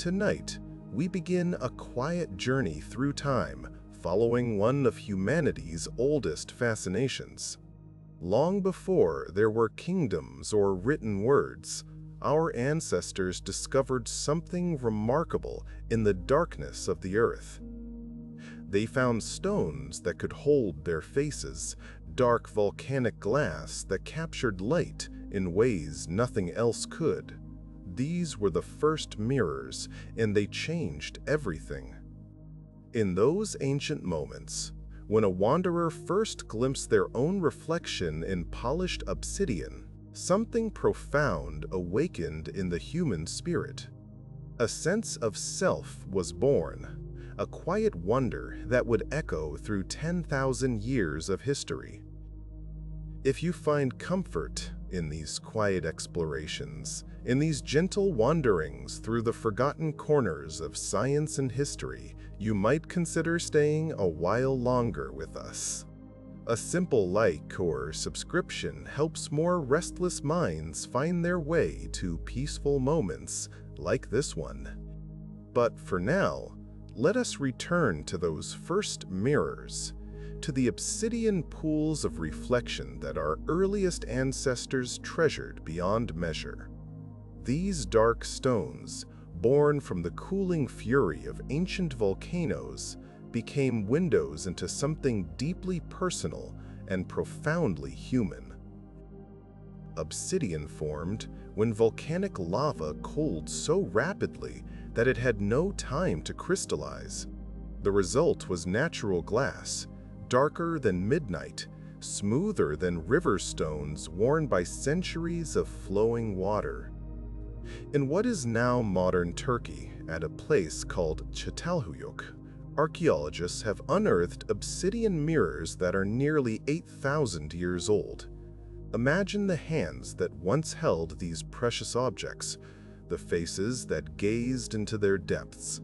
Tonight, we begin a quiet journey through time, following one of humanity's oldest fascinations. Long before there were kingdoms or written words, our ancestors discovered something remarkable in the darkness of the earth. They found stones that could hold their faces, dark volcanic glass that captured light in ways nothing else could. These were the first mirrors, and they changed everything. In those ancient moments, when a wanderer first glimpsed their own reflection in polished obsidian, something profound awakened in the human spirit. A sense of self was born, a quiet wonder that would echo through 10,000 years of history. If you find comfort in these quiet explorations, in these gentle wanderings through the forgotten corners of science and history, you might consider staying a while longer with us. A simple like or subscription helps more restless minds find their way to peaceful moments like this one. But for now, let us return to those first mirrors, to the obsidian pools of reflection that our earliest ancestors treasured beyond measure. These dark stones, born from the cooling fury of ancient volcanoes, became windows into something deeply personal and profoundly human. Obsidian formed when volcanic lava cooled so rapidly that it had no time to crystallize. The result was natural glass, darker than midnight, smoother than river stones worn by centuries of flowing water. In what is now modern Turkey, at a place called Çatalhöyük, archaeologists have unearthed obsidian mirrors that are nearly 8,000 years old. Imagine the hands that once held these precious objects, the faces that gazed into their depths.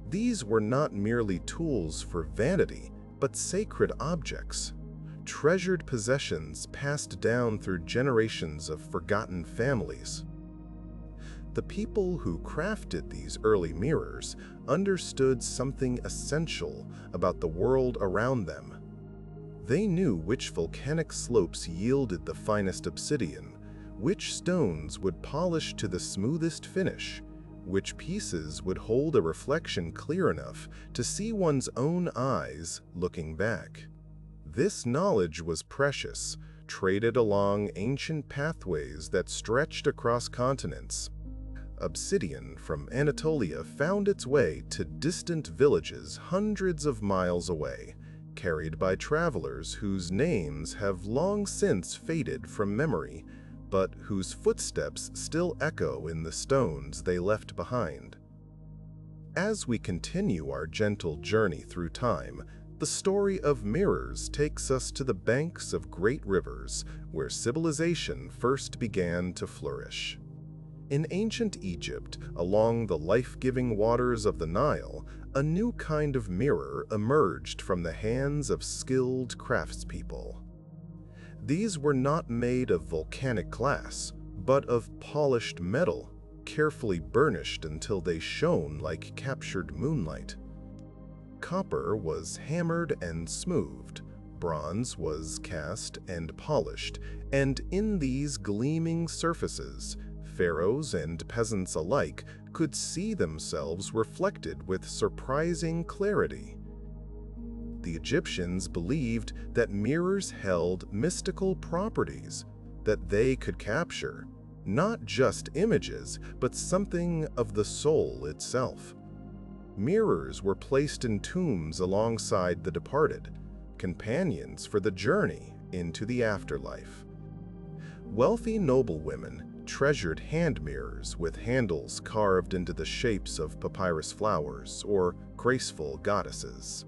These were not merely tools for vanity, but sacred objects, treasured possessions passed down through generations of forgotten families. The people who crafted these early mirrors understood something essential about the world around them. They knew which volcanic slopes yielded the finest obsidian, which stones would polish to the smoothest finish, which pieces would hold a reflection clear enough to see one's own eyes looking back. This knowledge was precious, traded along ancient pathways that stretched across continents. Obsidian from Anatolia found its way to distant villages hundreds of miles away, carried by travelers whose names have long since faded from memory, but whose footsteps still echo in the stones they left behind. As we continue our gentle journey through time, the story of mirrors takes us to the banks of great rivers where civilization first began to flourish. In ancient Egypt, along the life-giving waters of the Nile, a new kind of mirror emerged from the hands of skilled craftspeople. These were not made of volcanic glass, but of polished metal, carefully burnished until they shone like captured moonlight. Copper was hammered and smoothed, bronze was cast and polished, and in these gleaming surfaces, pharaohs and peasants alike could see themselves reflected with surprising clarity. The Egyptians believed that mirrors held mystical properties, that they could capture not just images, but something of the soul itself. Mirrors were placed in tombs alongside the departed, companions for the journey into the afterlife. Wealthy noblewomen treasured hand mirrors with handles carved into the shapes of papyrus flowers or graceful goddesses.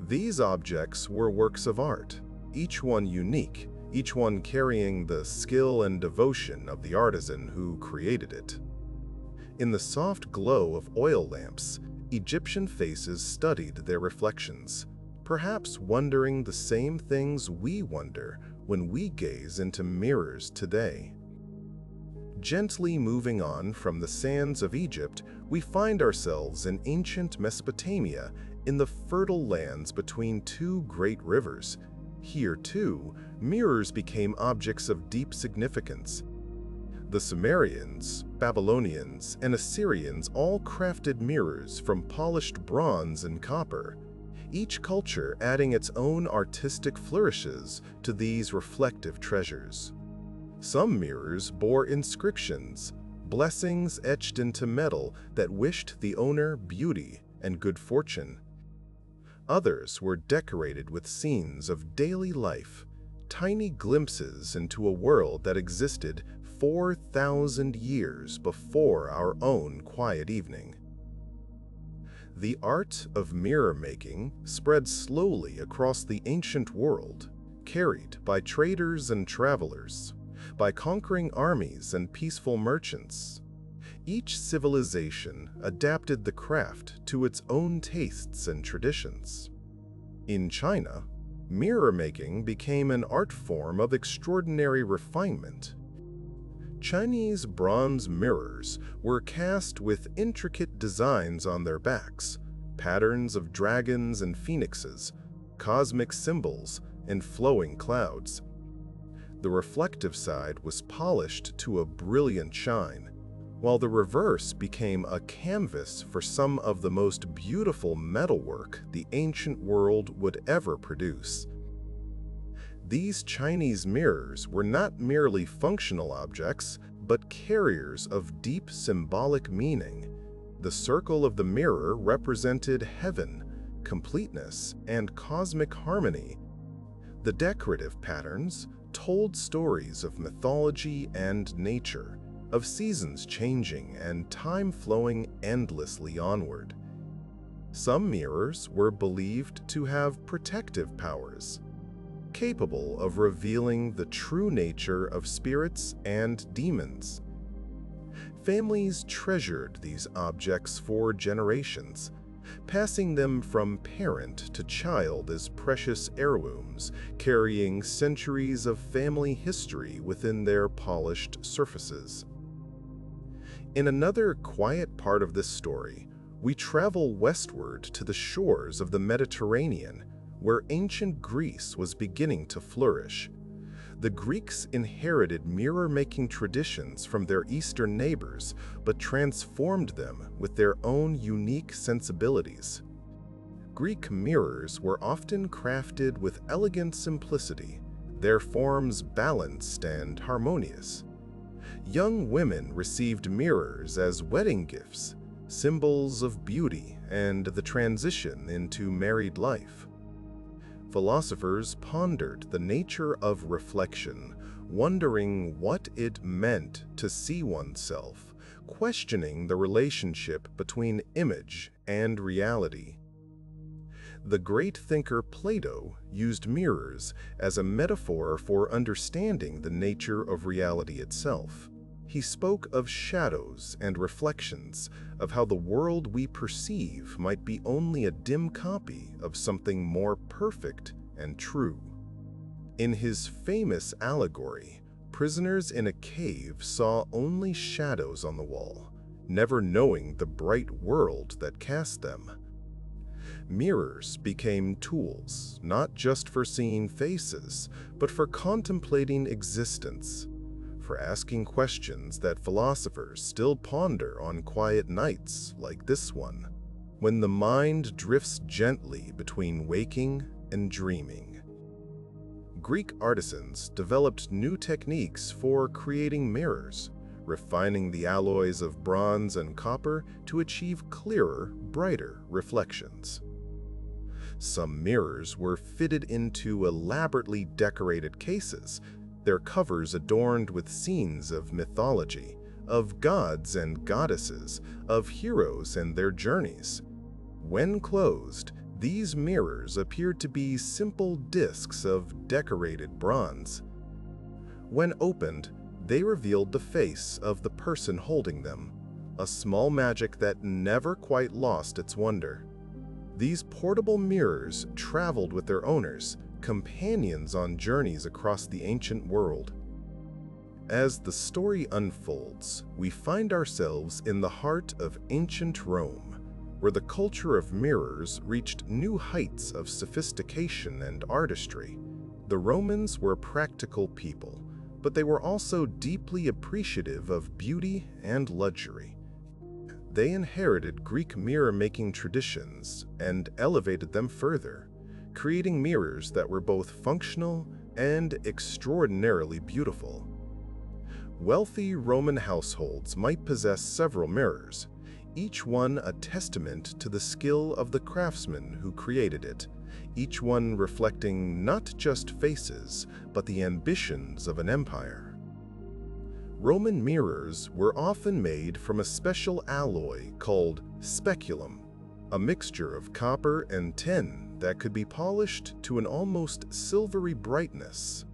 These objects were works of art, each one unique, each one carrying the skill and devotion of the artisan who created it. In the soft glow of oil lamps, Egyptian faces studied their reflections, perhaps wondering the same things we wonder when we gaze into mirrors today. Gently moving on from the sands of Egypt, we find ourselves in ancient Mesopotamia, in the fertile lands between two great rivers. Here, too, mirrors became objects of deep significance. The Sumerians, Babylonians, and Assyrians all crafted mirrors from polished bronze and copper, each culture adding its own artistic flourishes to these reflective treasures. Some mirrors bore inscriptions, blessings etched into metal that wished the owner beauty and good fortune. Others were decorated with scenes of daily life, tiny glimpses into a world that existed 4,000 years before our own quiet evening. The art of mirror making spread slowly across the ancient world, carried by traders and travelers, by conquering armies and peaceful merchants. Each civilization adapted the craft to its own tastes and traditions. In China, mirror making became an art form of extraordinary refinement. Chinese bronze mirrors were cast with intricate designs on their backs, patterns of dragons and phoenixes, cosmic symbols, and flowing clouds. The reflective side was polished to a brilliant shine, while the reverse became a canvas for some of the most beautiful metalwork the ancient world would ever produce. These Chinese mirrors were not merely functional objects, but carriers of deep symbolic meaning. The circle of the mirror represented heaven, completeness, and cosmic harmony. The decorative patterns told stories of mythology and nature, of seasons changing and time flowing endlessly onward. Some mirrors were believed to have protective powers, capable of revealing the true nature of spirits and demons. Families treasured these objects for generations, passing them from parent to child as precious heirlooms, carrying centuries of family history within their polished surfaces. In another quiet part of this story, we travel westward to the shores of the Mediterranean, where ancient Greece was beginning to flourish. The Greeks inherited mirror-making traditions from their Eastern neighbors, but transformed them with their own unique sensibilities. Greek mirrors were often crafted with elegant simplicity, their forms balanced and harmonious. Young women received mirrors as wedding gifts, symbols of beauty and the transition into married life. Philosophers pondered the nature of reflection, wondering what it meant to see oneself, questioning the relationship between image and reality. The great thinker Plato used mirrors as a metaphor for understanding the nature of reality itself. He spoke of shadows and reflections, of how the world we perceive might be only a dim copy of something more perfect and true. In his famous allegory, prisoners in a cave saw only shadows on the wall, never knowing the bright world that cast them. Mirrors became tools, not just for seeing faces, but for contemplating existence, for asking questions that philosophers still ponder on quiet nights like this one, when the mind drifts gently between waking and dreaming. Greek artisans developed new techniques for creating mirrors, refining the alloys of bronze and copper to achieve clearer, brighter reflections. Some mirrors were fitted into elaborately decorated cases, their covers adorned with scenes of mythology, of gods and goddesses, of heroes and their journeys. When closed, these mirrors appeared to be simple discs of decorated bronze. When opened, they revealed the face of the person holding them, a small magic that never quite lost its wonder. These portable mirrors traveled with their owners, companions on journeys across the ancient world. As the story unfolds, we find ourselves in the heart of ancient Rome, where the culture of mirrors reached new heights of sophistication and artistry. The Romans were practical people, but they were also deeply appreciative of beauty and luxury. They inherited Greek mirror-making traditions and elevated them further, creating mirrors that were both functional and extraordinarily beautiful. Wealthy Roman households might possess several mirrors, each one a testament to the skill of the craftsman who created it, each one reflecting not just faces, but the ambitions of an empire. Roman mirrors were often made from a special alloy called speculum, a mixture of copper and tin that could be polished to an almost silvery brightness.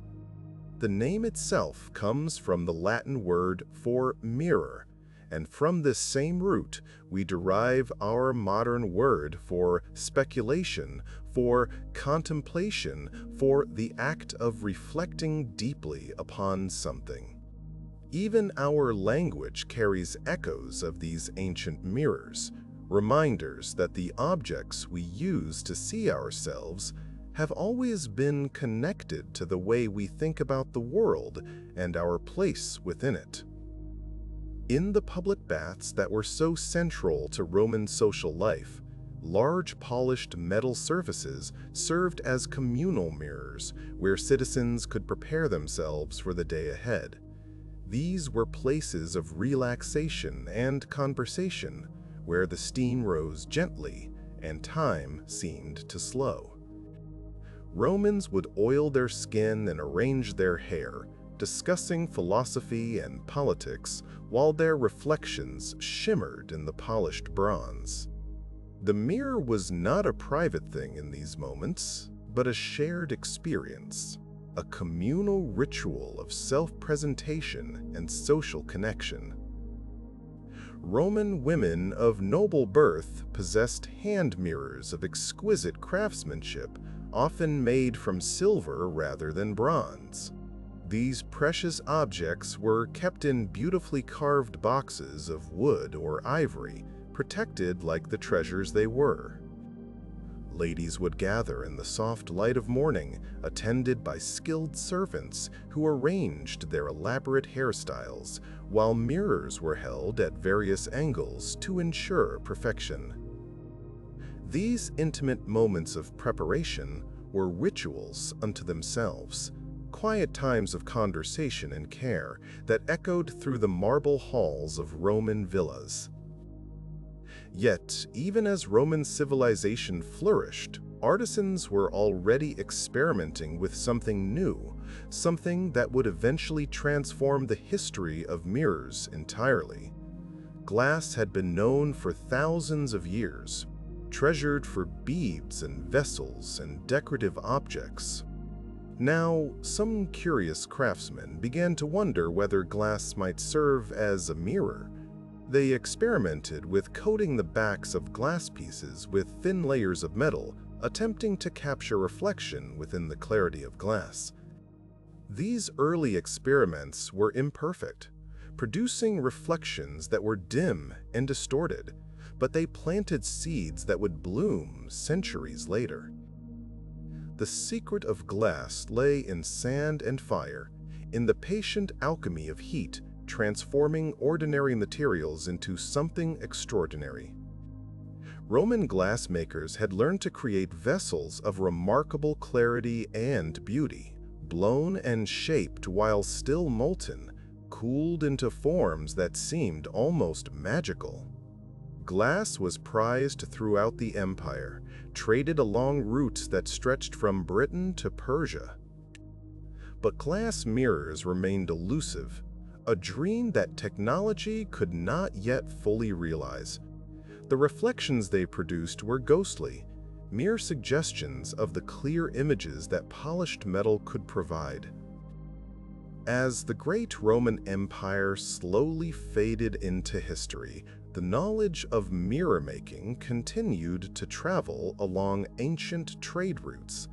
The name itself comes from the Latin word for mirror, and from this same root we derive our modern word for speculation, for contemplation, for the act of reflecting deeply upon something. Even our language carries echoes of these ancient mirrors, reminders that the objects we use to see ourselves have always been connected to the way we think about the world and our place within it. In the public baths that were so central to Roman social life, large polished metal surfaces served as communal mirrors where citizens could prepare themselves for the day ahead. These were places of relaxation and conversation, where the steam rose gently and time seemed to slow. Romans would oil their skin and arrange their hair, discussing philosophy and politics while their reflections shimmered in the polished bronze. The mirror was not a private thing in these moments, but a shared experience, a communal ritual of self-presentation and social connection. Roman women of noble birth possessed hand mirrors of exquisite craftsmanship, often made from silver rather than bronze. These precious objects were kept in beautifully carved boxes of wood or ivory, protected like the treasures they were. Ladies would gather in the soft light of morning, attended by skilled servants who arranged their elaborate hairstyles, while mirrors were held at various angles to ensure perfection. These intimate moments of preparation were rituals unto themselves, quiet times of conversation and care that echoed through the marble halls of Roman villas. Yet, even as Roman civilization flourished, artisans were already experimenting with something new, something that would eventually transform the history of mirrors entirely. Glass had been known for thousands of years, treasured for beads and vessels and decorative objects. Now, some curious craftsmen began to wonder whether glass might serve as a mirror. They experimented with coating the backs of glass pieces with thin layers of metal, attempting to capture reflection within the clarity of glass. These early experiments were imperfect, producing reflections that were dim and distorted, but they planted seeds that would bloom centuries later. The secret of glass lay in sand and fire, in the patient alchemy of heat, transforming ordinary materials into something extraordinary. Roman glassmakers had learned to create vessels of remarkable clarity and beauty, blown and shaped while still molten, cooled into forms that seemed almost magical. Glass was prized throughout the empire, traded along routes that stretched from Britain to Persia. But glass mirrors remained elusive, a dream that technology could not yet fully realize. The reflections they produced were ghostly, mere suggestions of the clear images that polished metal could provide. As the great Roman Empire slowly faded into history, the knowledge of mirror making continued to travel along ancient trade routes.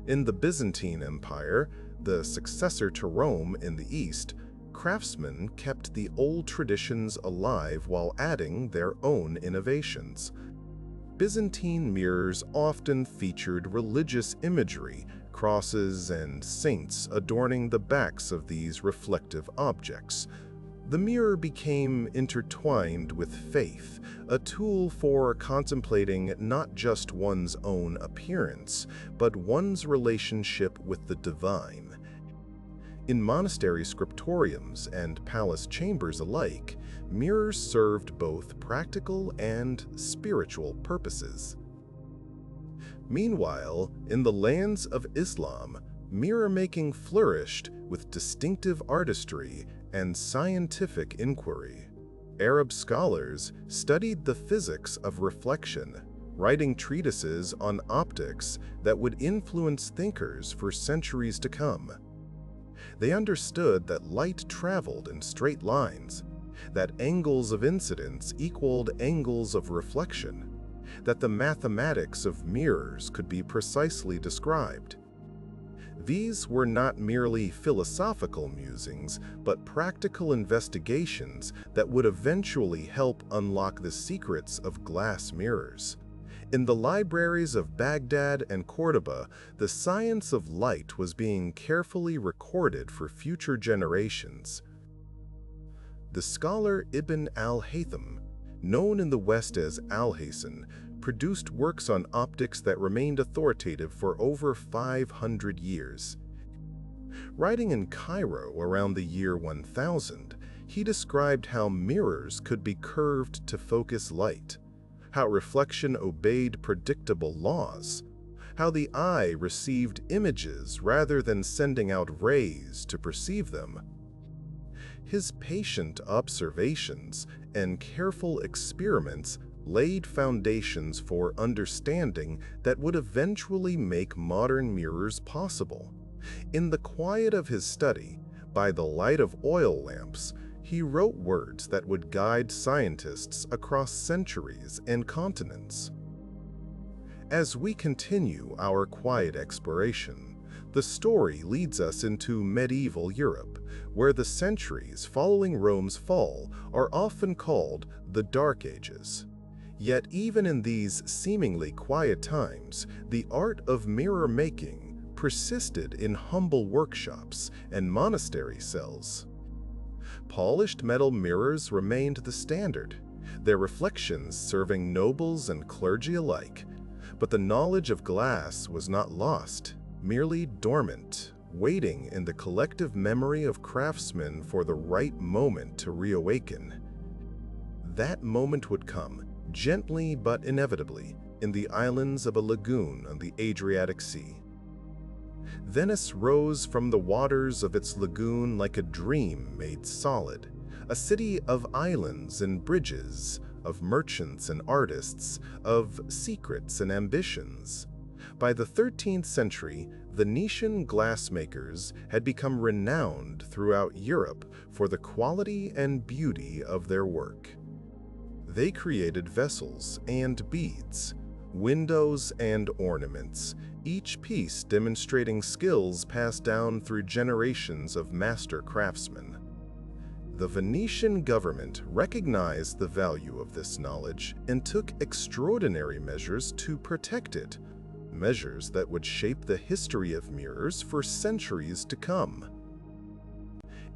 In the Byzantine Empire, the successor to Rome in the East, craftsmen kept the old traditions alive while adding their own innovations. Byzantine mirrors often featured religious imagery, crosses and saints adorning the backs of these reflective objects. The mirror became intertwined with faith, a tool for contemplating not just one's own appearance, but one's relationship with the divine. In monastery scriptoriums and palace chambers alike, mirrors served both practical and spiritual purposes. Meanwhile, in the lands of Islam, mirror-making flourished with distinctive artistry and scientific inquiry. Arab scholars studied the physics of reflection, writing treatises on optics that would influence thinkers for centuries to come. They understood that light traveled in straight lines, that angles of incidence equaled angles of reflection, that the mathematics of mirrors could be precisely described. These were not merely philosophical musings, but practical investigations that would eventually help unlock the secrets of glass mirrors. In the libraries of Baghdad and Cordoba, the science of light was being carefully recorded for future generations. The scholar Ibn al-Haytham, known in the West as Al-Hasan, produced works on optics that remained authoritative for over 500 years. Writing in Cairo around the year 1000, he described how mirrors could be curved to focus light, how reflection obeyed predictable laws, how the eye received images rather than sending out rays to perceive them. His patient observations and careful experiments laid foundations for understanding that would eventually make modern mirrors possible. In the quiet of his study, by the light of oil lamps, he wrote words that would guide scientists across centuries and continents. As we continue our quiet exploration, the story leads us into medieval Europe, where the centuries following Rome's fall are often called the Dark Ages. Yet even in these seemingly quiet times, the art of mirror making persisted in humble workshops and monastery cells. Polished metal mirrors remained the standard, their reflections serving nobles and clergy alike, but the knowledge of glass was not lost, merely dormant, waiting in the collective memory of craftsmen for the right moment to reawaken. That moment would come, gently but inevitably, in the islands of a lagoon on the Adriatic Sea. Venice rose from the waters of its lagoon like a dream made solid, a city of islands and bridges, of merchants and artists, of secrets and ambitions. By the 13th century, Venetian glassmakers had become renowned throughout Europe for the quality and beauty of their work. They created vessels and beads, windows and ornaments, each piece demonstrating skills passed down through generations of master craftsmen. The Venetian government recognized the value of this knowledge and took extraordinary measures to protect it, measures that would shape the history of mirrors for centuries to come.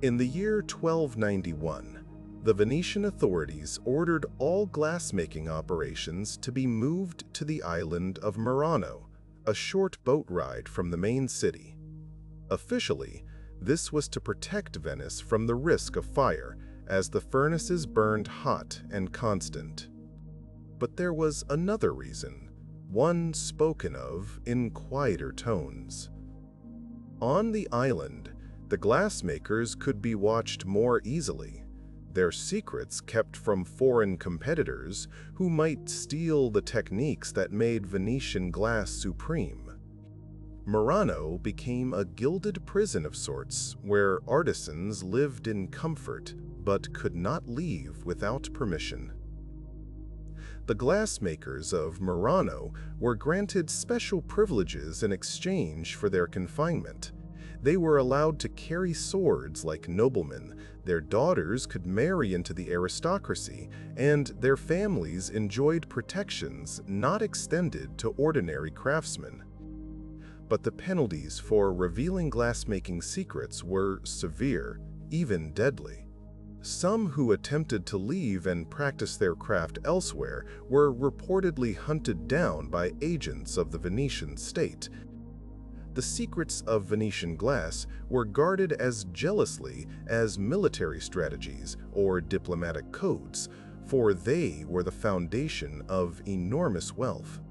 In the year 1291, the Venetian authorities ordered all glassmaking operations to be moved to the island of Murano, a short boat ride from the main city. Officially, this was to protect Venice from the risk of fire, as the furnaces burned hot and constant. But there was another reason, one spoken of in quieter tones. On the island, the glassmakers could be watched more easily, their secrets kept from foreign competitors who might steal the techniques that made Venetian glass supreme. Murano became a gilded prison of sorts where artisans lived in comfort but could not leave without permission. The glassmakers of Murano were granted special privileges in exchange for their confinement. They were allowed to carry swords like noblemen, their daughters could marry into the aristocracy, and their families enjoyed protections not extended to ordinary craftsmen. But the penalties for revealing glassmaking secrets were severe, even deadly. Some who attempted to leave and practice their craft elsewhere were reportedly hunted down by agents of the Venetian state. The secrets of Venetian glass were guarded as jealously as military strategies or diplomatic codes, for they were the foundation of enormous wealth.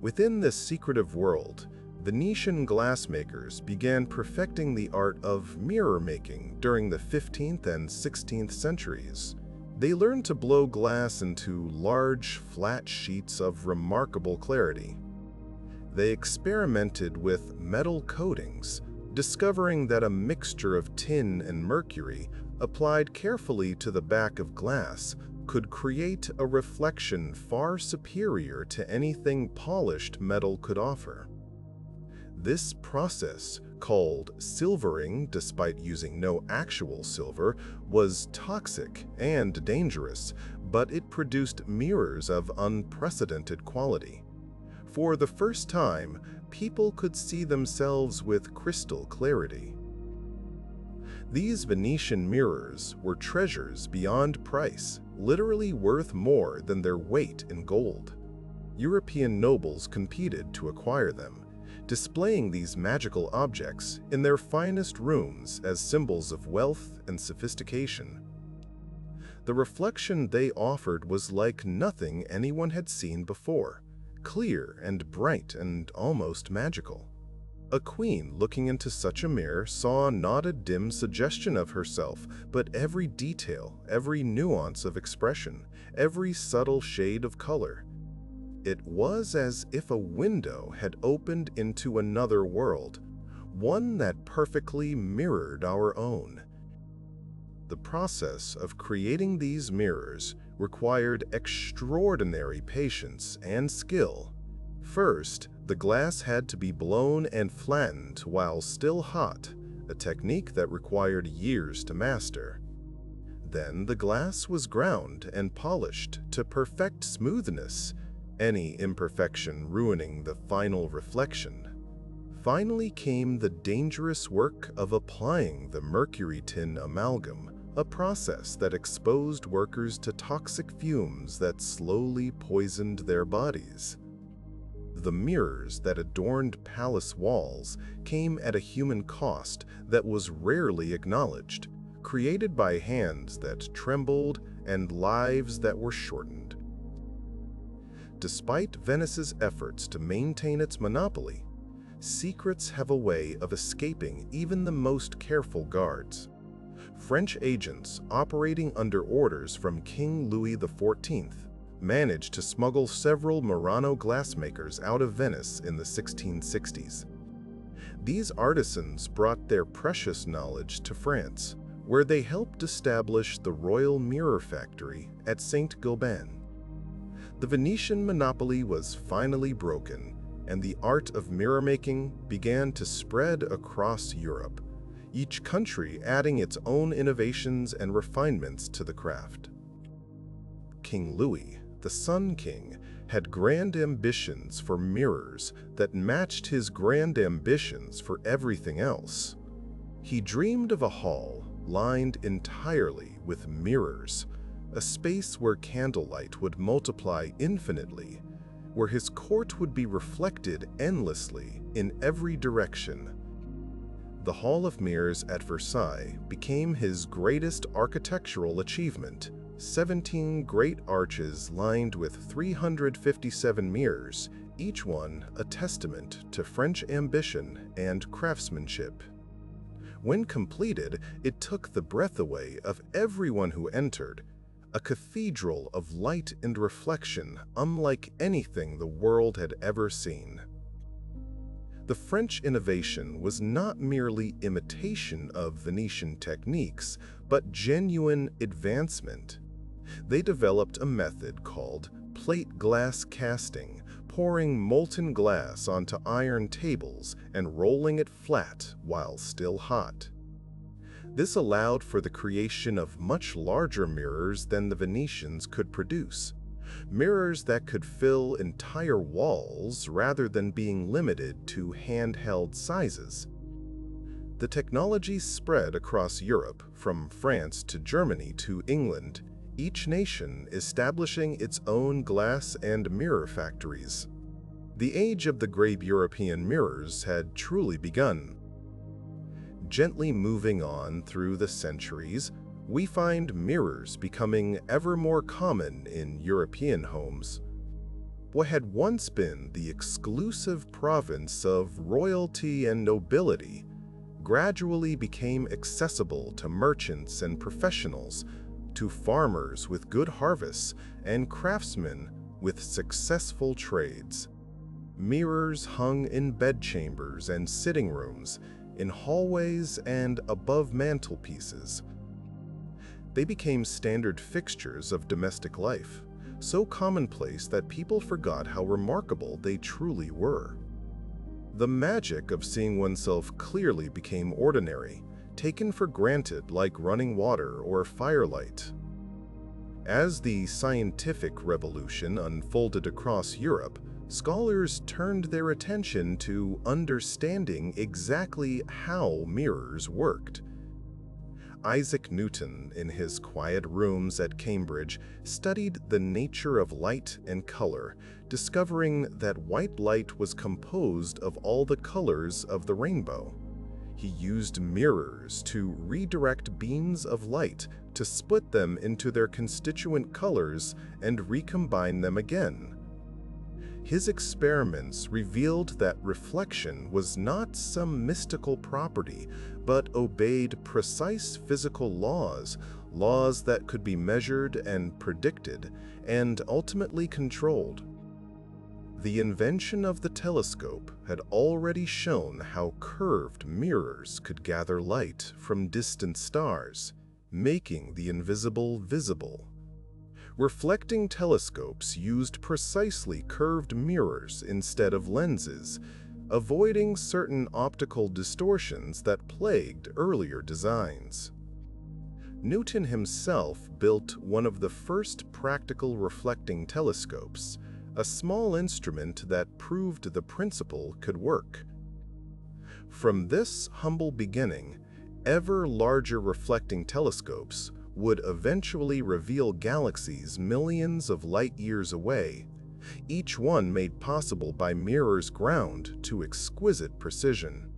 Within this secretive world, Venetian glassmakers began perfecting the art of mirror making during the 15th and 16th centuries. They learned to blow glass into large, flat sheets of remarkable clarity. They experimented with metal coatings, discovering that a mixture of tin and mercury applied carefully to the back of glass could create a reflection far superior to anything polished metal could offer. This process, called silvering despite using no actual silver, was toxic and dangerous, but it produced mirrors of unprecedented quality. For the first time, people could see themselves with crystal clarity. These Venetian mirrors were treasures beyond price, literally worth more than their weight in gold. European nobles competed to acquire them, displaying these magical objects in their finest rooms as symbols of wealth and sophistication. The reflection they offered was like nothing anyone had seen before, clear and bright and almost magical. A queen looking into such a mirror saw not a dim suggestion of herself, but every detail, every nuance of expression, every subtle shade of color. It was as if a window had opened into another world, one that perfectly mirrored our own. The process of creating these mirrors required extraordinary patience and skill. First, the glass had to be blown and flattened while still hot, a technique that required years to master. Then the glass was ground and polished to perfect smoothness, any imperfection ruining the final reflection. Finally came the dangerous work of applying the mercury tin amalgam, a process that exposed workers to toxic fumes that slowly poisoned their bodies. The mirrors that adorned palace walls came at a human cost that was rarely acknowledged, created by hands that trembled and lives that were shortened. Despite Venice's efforts to maintain its monopoly, secrets have a way of escaping even the most careful guards. French agents operating under orders from King Louis XIV managed to smuggle several Murano glassmakers out of Venice in the 1660s. These artisans brought their precious knowledge to France, where they helped establish the Royal Mirror Factory at Saint-Gobain. The Venetian monopoly was finally broken, and the art of mirror making began to spread across Europe, each country adding its own innovations and refinements to the craft. King Louis, the Sun King, had grand ambitions for mirrors that matched his grand ambitions for everything else. He dreamed of a hall lined entirely with mirrors, a space where candlelight would multiply infinitely, where his court would be reflected endlessly in every direction. The Hall of Mirrors at Versailles became his greatest architectural achievement, 17 great arches lined with 357 mirrors, each one a testament to French ambition and craftsmanship. When completed, it took the breath away of everyone who entered, a cathedral of light and reflection unlike anything the world had ever seen. The French innovation was not merely imitation of Venetian techniques, but genuine advancement. They developed a method called plate glass casting, pouring molten glass onto iron tables and rolling it flat while still hot. This allowed for the creation of much larger mirrors than the Venetians could produce, mirrors that could fill entire walls rather than being limited to handheld sizes. The technology spread across Europe, from France to Germany to England, each nation establishing its own glass and mirror factories. The age of the great European mirrors had truly begun. Gently moving on through the centuries, we find mirrors becoming ever more common in European homes. What had once been the exclusive province of royalty and nobility gradually became accessible to merchants and professionals, to farmers with good harvests and craftsmen with successful trades. Mirrors hung in bedchambers and sitting rooms, in hallways and above mantelpieces. They became standard fixtures of domestic life, so commonplace that people forgot how remarkable they truly were. The magic of seeing oneself clearly became ordinary, taken for granted like running water or firelight. As the scientific revolution unfolded across Europe, scholars turned their attention to understanding exactly how mirrors worked. Isaac Newton, in his quiet rooms at Cambridge, studied the nature of light and color, discovering that white light was composed of all the colors of the rainbow. He used mirrors to redirect beams of light to split them into their constituent colors and recombine them again. His experiments revealed that reflection was not some mystical property, but obeyed precise physical laws, laws that could be measured and predicted, and ultimately controlled. The invention of the telescope had already shown how curved mirrors could gather light from distant stars, making the invisible visible. Reflecting telescopes used precisely curved mirrors instead of lenses, avoiding certain optical distortions that plagued earlier designs. Newton himself built one of the first practical reflecting telescopes, a small instrument that proved the principle could work. From this humble beginning, ever larger reflecting telescopes would eventually reveal galaxies millions of light years away, each one made possible by mirrors ground to exquisite precision.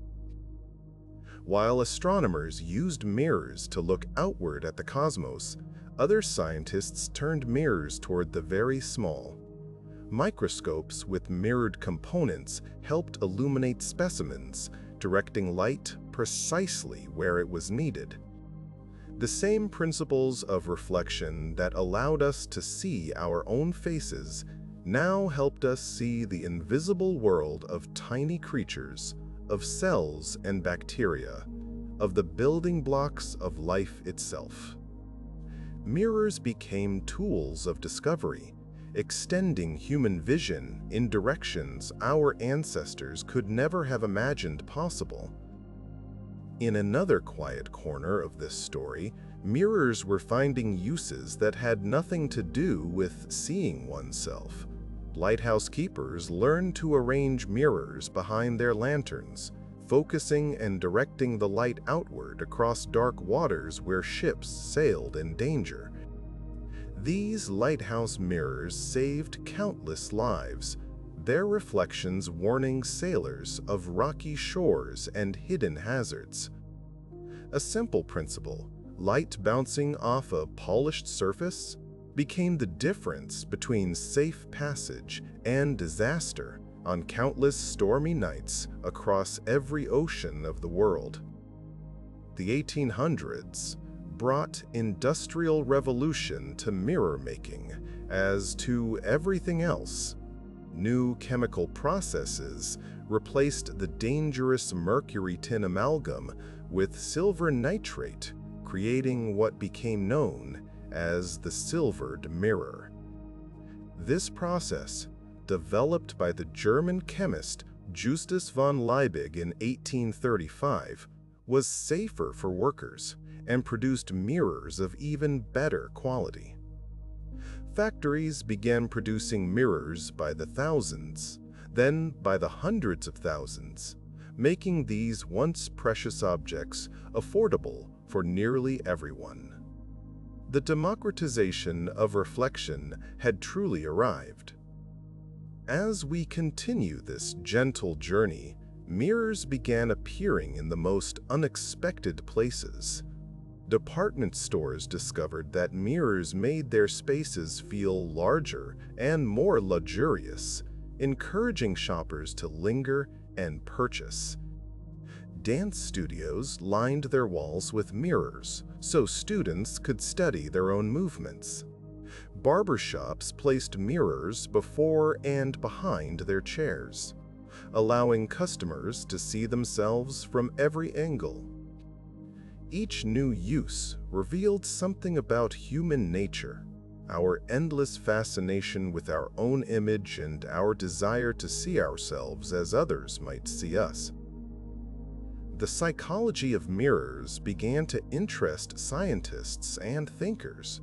While astronomers used mirrors to look outward at the cosmos, other scientists turned mirrors toward the very small. Microscopes with mirrored components helped illuminate specimens, directing light precisely where it was needed. The same principles of reflection that allowed us to see our own faces now helped us see the invisible world of tiny creatures, of cells and bacteria, of the building blocks of life itself. Mirrors became tools of discovery, extending human vision in directions our ancestors could never have imagined possible. In another quiet corner of this story, mirrors were finding uses that had nothing to do with seeing oneself. Lighthouse keepers learned to arrange mirrors behind their lanterns, focusing and directing the light outward across dark waters where ships sailed in danger. These lighthouse mirrors saved countless lives, their reflections warning sailors of rocky shores and hidden hazards. A simple principle, light bouncing off a polished surface, became the difference between safe passage and disaster on countless stormy nights across every ocean of the world. The 1800s brought industrial revolution to mirror making, as to everything else. New chemical processes replaced the dangerous mercury tin amalgam with silver nitrate, creating what became known as the silvered mirror. This process, developed by the German chemist Justus von Liebig in 1835, was safer for workers and produced mirrors of even better quality. Factories began producing mirrors by the thousands, then by the hundreds of thousands, making these once precious objects affordable for nearly everyone. The democratization of reflection had truly arrived. As we continue this gentle journey, mirrors began appearing in the most unexpected places. Department stores discovered that mirrors made their spaces feel larger and more luxurious, encouraging shoppers to linger and purchase. Dance studios lined their walls with mirrors so students could study their own movements. Barbershops placed mirrors before and behind their chairs, allowing customers to see themselves from every angle. Each new use revealed something about human nature, our endless fascination with our own image and our desire to see ourselves as others might see us. The psychology of mirrors began to interest scientists and thinkers.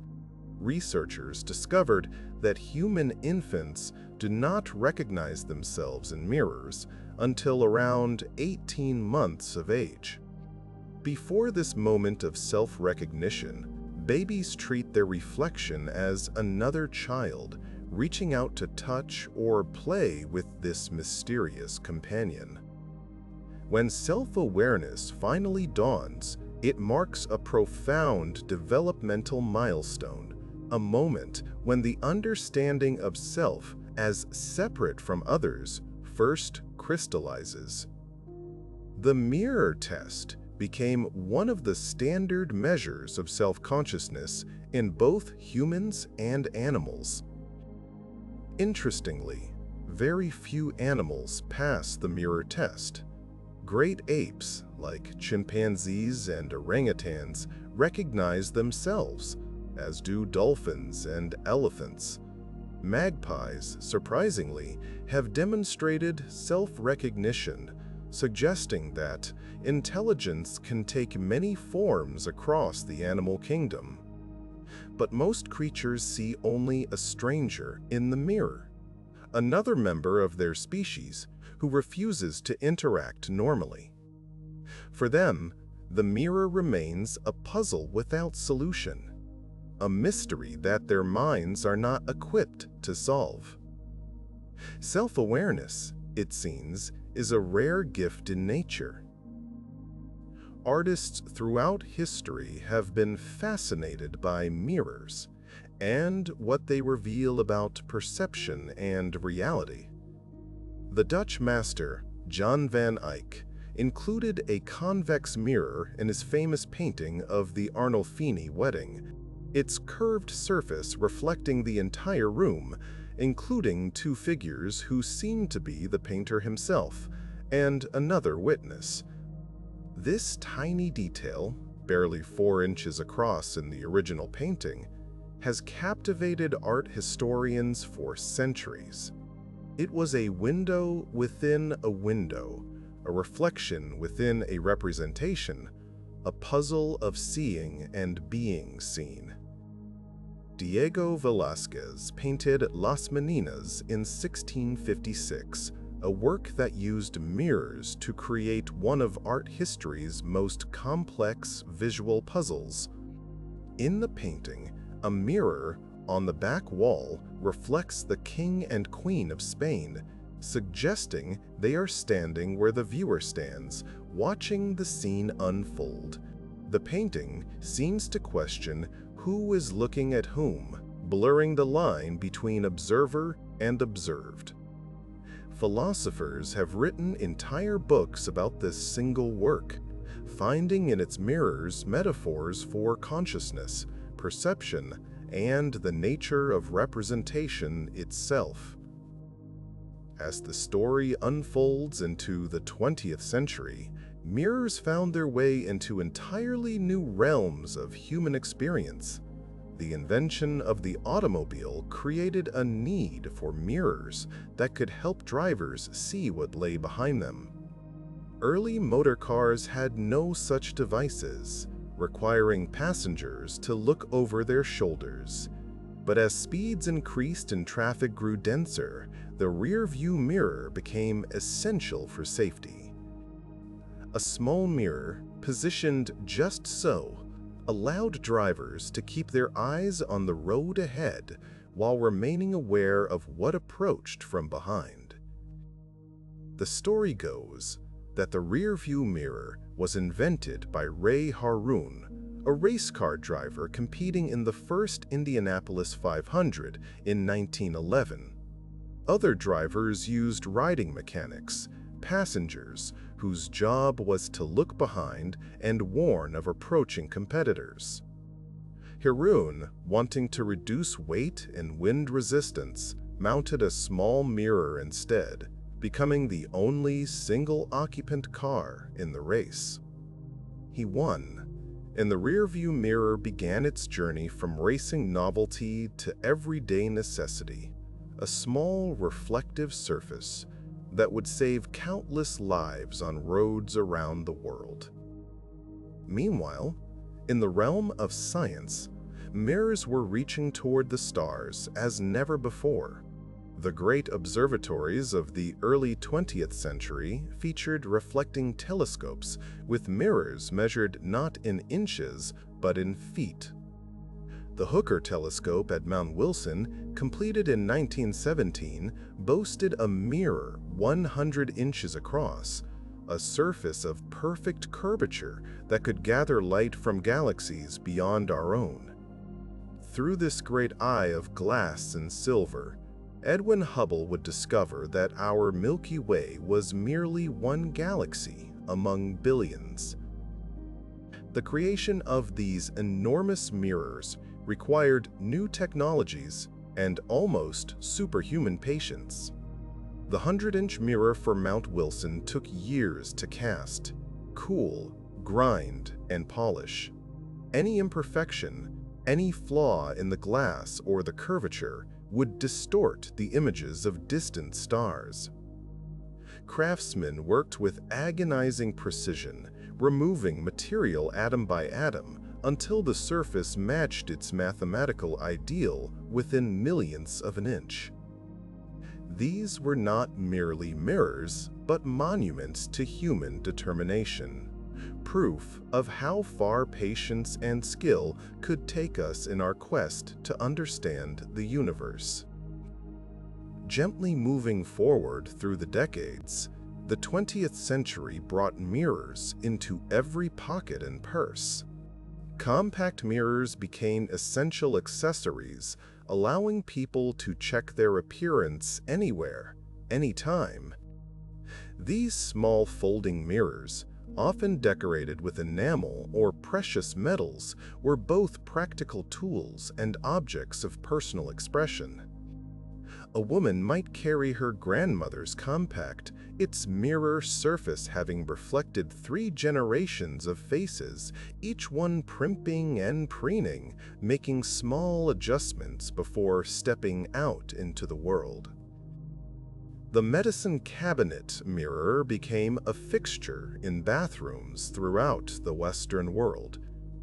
Researchers discovered that human infants do not recognize themselves in mirrors until around 18 months of age. Before this moment of self-recognition, babies treat their reflection as another child, reaching out to touch or play with this mysterious companion. When self-awareness finally dawns, it marks a profound developmental milestone, a moment when the understanding of self as separate from others first crystallizes. The mirror test became one of the standard measures of self-consciousness in both humans and animals. Interestingly, very few animals pass the mirror test. Great apes, like chimpanzees and orangutans, recognize themselves, as do dolphins and elephants. Magpies, surprisingly, have demonstrated self-recognition, suggesting that intelligence can take many forms across the animal kingdom. But most creatures see only a stranger in the mirror, another member of their species who refuses to interact normally. For them, the mirror remains a puzzle without solution, a mystery that their minds are not equipped to solve. Self-awareness, it seems, is a rare gift in nature. Artists throughout history have been fascinated by mirrors and what they reveal about perception and reality. The Dutch master, Jan van Eyck, included a convex mirror in his famous painting of the Arnolfini wedding, its curved surface reflecting the entire room, including two figures who seemed to be the painter himself and another witness. This tiny detail, barely 4 inches across in the original painting, has captivated art historians for centuries. It was a window within a window, a reflection within a representation, a puzzle of seeing and being seen. Diego Velázquez painted Las Meninas in 1656, a work that used mirrors to create one of art history's most complex visual puzzles. In the painting, a mirror on the back wall reflects the king and queen of Spain, suggesting they are standing where the viewer stands, watching the scene unfold. The painting seems to question who is looking at whom, blurring the line between observer and observed. Philosophers have written entire books about this single work, finding in its mirrors metaphors for consciousness, perception, and the nature of representation itself. As the story unfolds into the 20th century, mirrors found their way into entirely new realms of human experience. The invention of the automobile created a need for mirrors that could help drivers see what lay behind them. Early motor cars had no such devices, requiring passengers to look over their shoulders. But as speeds increased and traffic grew denser, the rear-view mirror became essential for safety. A small mirror, positioned just so, allowed drivers to keep their eyes on the road ahead while remaining aware of what approached from behind. The story goes that the rear-view mirror was invented by Ray Harun, a race car driver competing in the first Indianapolis 500 in 1911. Other drivers used riding mechanics, passengers whose job was to look behind and warn of approaching competitors. Harun, wanting to reduce weight and wind resistance, mounted a small mirror instead, becoming the only single-occupant car in the race. He won, and the rearview mirror began its journey from racing novelty to everyday necessity, a small reflective surface that would save countless lives on roads around the world. Meanwhile, in the realm of science, mirrors were reaching toward the stars as never before. The great observatories of the early 20th century featured reflecting telescopes with mirrors measured not in inches but in feet. The Hooker telescope at Mount Wilson, completed in 1917, boasted a mirror 100 inches across, a surface of perfect curvature that could gather light from galaxies beyond our own. Through this great eye of glass and silver, Edwin Hubble would discover that our Milky Way was merely one galaxy among billions. The creation of these enormous mirrors required new technologies and almost superhuman patience. The 100-inch mirror for Mount Wilson took years to cast, cool, grind, and polish. Any imperfection, any flaw in the glass or the curvature would distort the images of distant stars. Craftsmen worked with agonizing precision, removing material atom by atom until the surface matched its mathematical ideal within millionths of an inch. These were not merely mirrors, but monuments to human determination, proof of how far patience and skill could take us in our quest to understand the universe. Gently moving forward through the decades, the 20th century brought mirrors into every pocket and purse. Compact mirrors became essential accessories, allowing people to check their appearance anywhere, anytime. These small folding mirrors, often decorated with enamel or precious metals, were both practical tools and objects of personal expression. A woman might carry her grandmother's compact, its mirror surface having reflected 3 generations of faces, each one primping and preening, making small adjustments before stepping out into the world. The medicine cabinet mirror became a fixture in bathrooms throughout the Western world.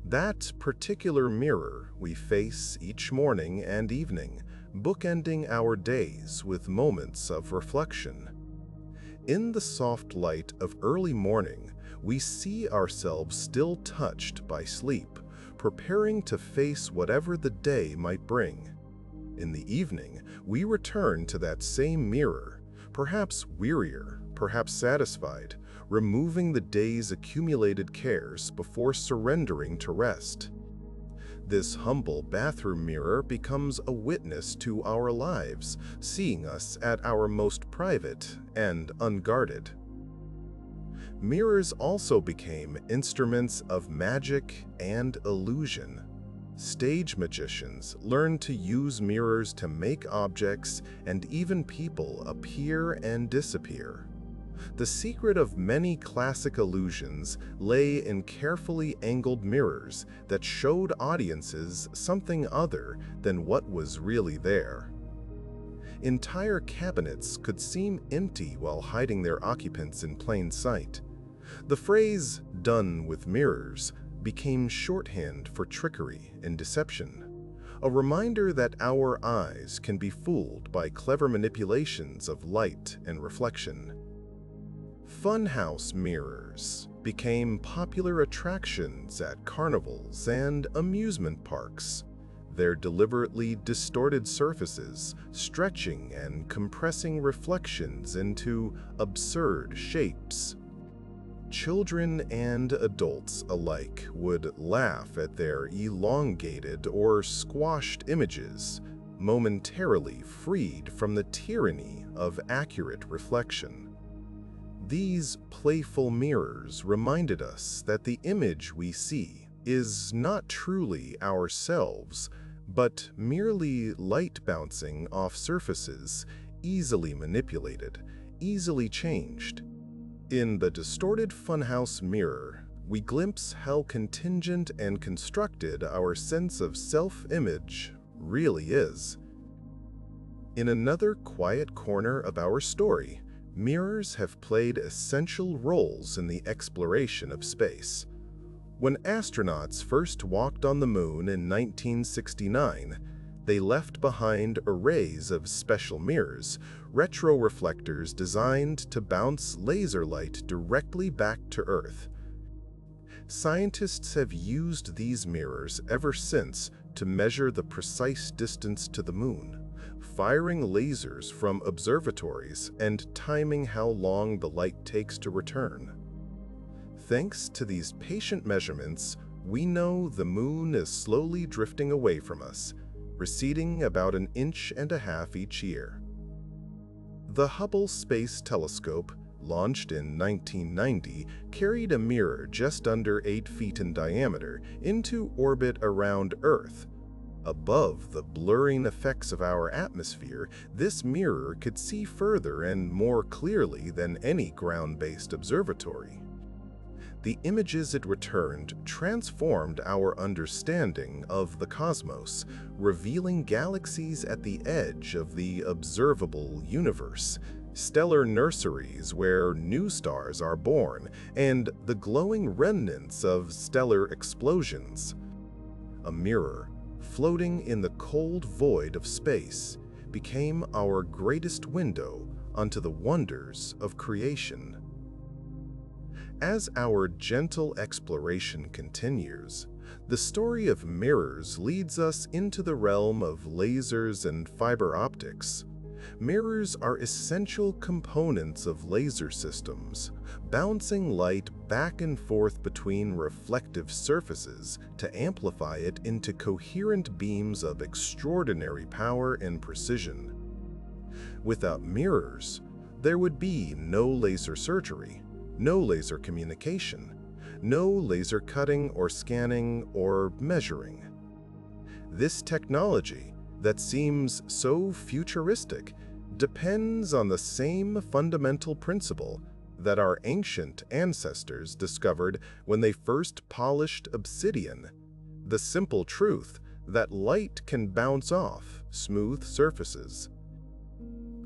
That particular mirror we face each morning and evening, bookending our days with moments of reflection. In the soft light of early morning, we see ourselves still touched by sleep, preparing to face whatever the day might bring. In the evening, we return to that same mirror, perhaps wearier, perhaps satisfied, removing the day's accumulated cares before surrendering to rest. This humble bathroom mirror becomes a witness to our lives, seeing us at our most private and unguarded. Mirrors also became instruments of magic and illusion. Stage magicians learned to use mirrors to make objects and even people appear and disappear. The secret of many classic illusions lay in carefully angled mirrors that showed audiences something other than what was really there. Entire cabinets could seem empty while hiding their occupants in plain sight. The phrase, "done with mirrors," became shorthand for trickery and deception, a reminder that our eyes can be fooled by clever manipulations of light and reflection. Funhouse mirrors became popular attractions at carnivals and amusement parks, their deliberately distorted surfaces stretching and compressing reflections into absurd shapes. Children and adults alike would laugh at their elongated or squashed images, momentarily freed from the tyranny of accurate reflection. These playful mirrors reminded us that the image we see is not truly ourselves, but merely light bouncing off surfaces, easily manipulated, easily changed. In the distorted funhouse mirror, we glimpse how contingent and constructed our sense of self-image really is. In another quiet corner of our story, mirrors have played essential roles in the exploration of space. When astronauts first walked on the moon in 1969, they left behind arrays of special mirrors, retroreflectors designed to bounce laser light directly back to Earth. Scientists have used these mirrors ever since to measure the precise distance to the moon, firing lasers from observatories and timing how long the light takes to return. Thanks to these patient measurements, we know the moon is slowly drifting away from us, receding about 1.5 inches each year. The Hubble Space Telescope, launched in 1990, carried a mirror just under 8 feet in diameter into orbit around Earth. Above the blurring effects of our atmosphere, this mirror could see further and more clearly than any ground-based observatory. The images it returned transformed our understanding of the cosmos, revealing galaxies at the edge of the observable universe, stellar nurseries where new stars are born, and the glowing remnants of stellar explosions. A mirror, floating in the cold void of space, became our greatest window onto the wonders of creation. As our gentle exploration continues, the story of mirrors leads us into the realm of lasers and fiber optics. Mirrors are essential components of laser systems, bouncing light back and forth between reflective surfaces to amplify it into coherent beams of extraordinary power and precision. Without mirrors, there would be no laser surgery, no laser communication, no laser cutting or scanning or measuring. This technology, that seems so futuristic, depends on the same fundamental principle that our ancient ancestors discovered when they first polished obsidian: the simple truth that light can bounce off smooth surfaces.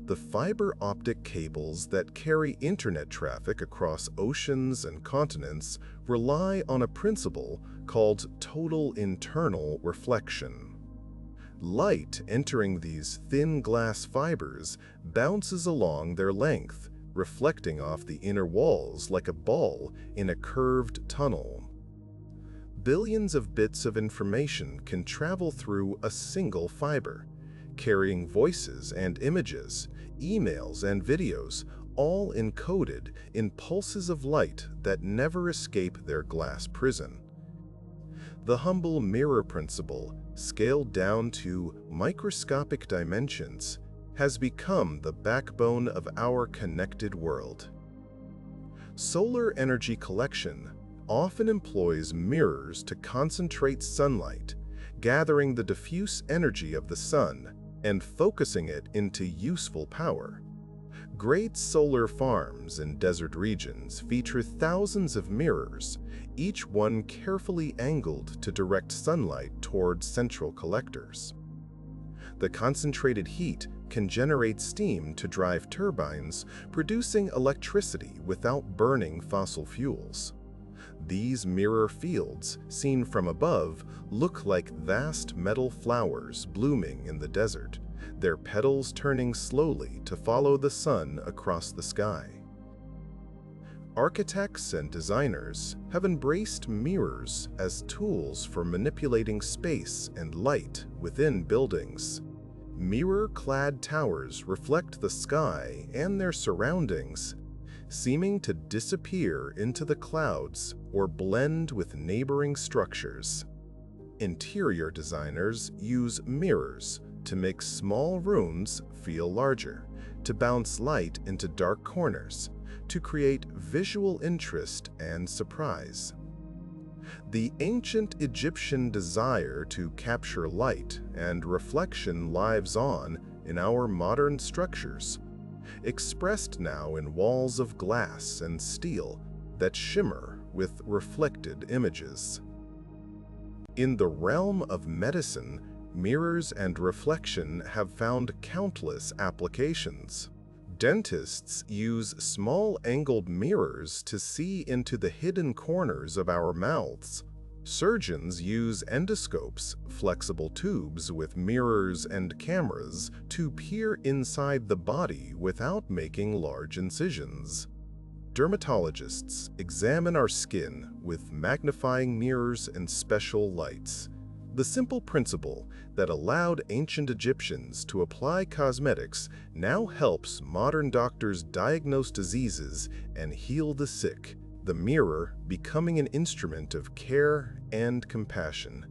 The fiber optic cables that carry internet traffic across oceans and continents rely on a principle called total internal reflection. Light entering these thin glass fibers bounces along their length, reflecting off the inner walls like a ball in a curved tunnel. Billions of bits of information can travel through a single fiber, carrying voices and images, emails and videos, all encoded in pulses of light that never escape their glass prison. The humble mirror principle, scaled down to microscopic dimensions, has become the backbone of our connected world. Solar energy collection often employs mirrors to concentrate sunlight, gathering the diffuse energy of the sun and focusing it into useful power. Great solar farms in desert regions feature thousands of mirrors, each one carefully angled to direct sunlight toward central collectors. The concentrated heat can generate steam to drive turbines, producing electricity without burning fossil fuels. These mirror fields, seen from above, look like vast metal flowers blooming in the desert, their petals turning slowly to follow the sun across the sky. Architects and designers have embraced mirrors as tools for manipulating space and light within buildings. Mirror-clad towers reflect the sky and their surroundings, seeming to disappear into the clouds or blend with neighboring structures. Interior designers use mirrors to make small rooms feel larger, to bounce light into dark corners, to create visual interest and surprise. The ancient Egyptian desire to capture light and reflection lives on in our modern structures, expressed now in walls of glass and steel that shimmer with reflected images. In the realm of medicine, mirrors and reflection have found countless applications. Dentists use small angled mirrors to see into the hidden corners of our mouths. Surgeons use endoscopes, flexible tubes with mirrors and cameras, to peer inside the body without making large incisions. Dermatologists examine our skin with magnifying mirrors and special lights. The simple principle that allowed ancient Egyptians to apply cosmetics now helps modern doctors diagnose diseases and heal the sick, the mirror becoming an instrument of care and compassion.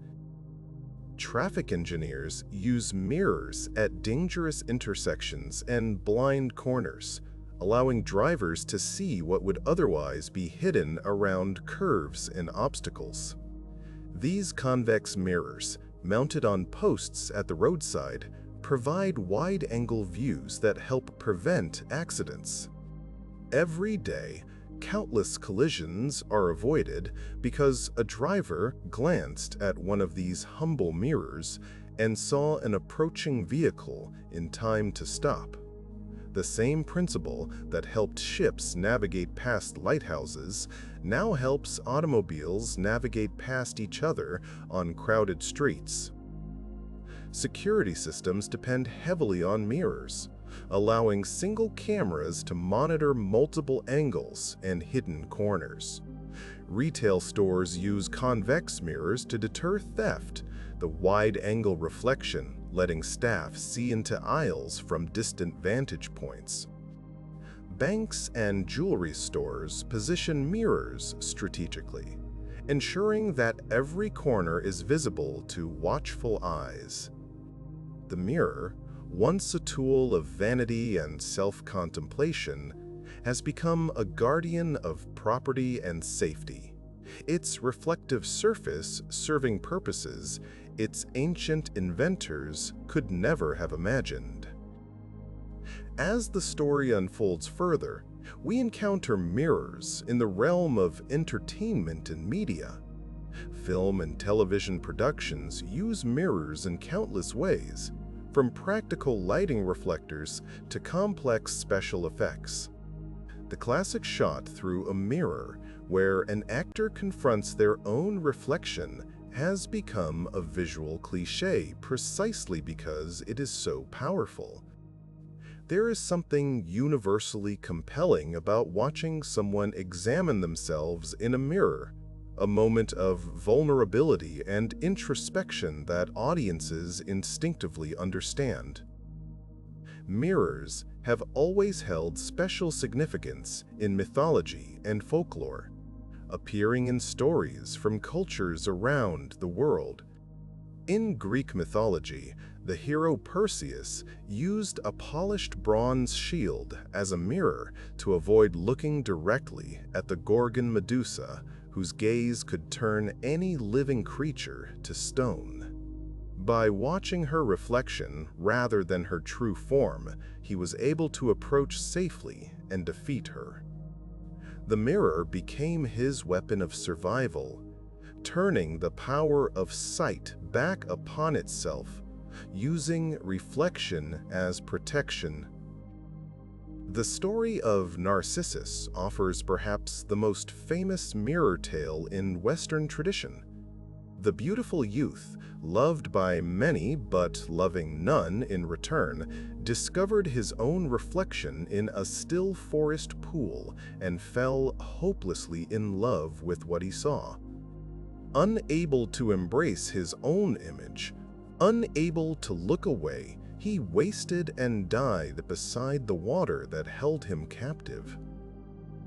Traffic engineers use mirrors at dangerous intersections and blind corners, allowing drivers to see what would otherwise be hidden around curves and obstacles. These convex mirrors, mounted on posts at the roadside, provide wide-angle views that help prevent accidents. Every day, countless collisions are avoided because a driver glanced at one of these humble mirrors and saw an approaching vehicle in time to stop. The same principle that helped ships navigate past lighthouses now helps automobiles navigate past each other on crowded streets. Security systems depend heavily on mirrors, allowing single cameras to monitor multiple angles and hidden corners. Retail stores use convex mirrors to deter theft, the wide-angle reflection letting staff see into aisles from distant vantage points. Banks and jewelry stores position mirrors strategically, ensuring that every corner is visible to watchful eyes. The mirror, once a tool of vanity and self-contemplation, has become a guardian of property and safety. Its reflective surface serving purposes its ancient inventors could never have imagined. As the story unfolds further, we encounter mirrors in the realm of entertainment and media. Film and television productions use mirrors in countless ways, from practical lighting reflectors to complex special effects. The classic shot through a mirror, where an actor confronts their own reflection, has become a visual cliché precisely because it is so powerful. There is something universally compelling about watching someone examine themselves in a mirror, a moment of vulnerability and introspection that audiences instinctively understand. Mirrors have always held special significance in mythology and folklore, appearing in stories from cultures around the world. In Greek mythology, the hero Perseus used a polished bronze shield as a mirror to avoid looking directly at the Gorgon Medusa, whose gaze could turn any living creature to stone. By watching her reflection rather than her true form, he was able to approach safely and defeat her. The mirror became his weapon of survival, turning the power of sight back upon itself, using reflection as protection. The story of Narcissus offers perhaps the most famous mirror tale in Western tradition. The beautiful youth, loved by many but loving none in return, discovered his own reflection in a still forest pool and fell hopelessly in love with what he saw. Unable to embrace his own image, unable to look away, he wasted and died beside the water that held him captive.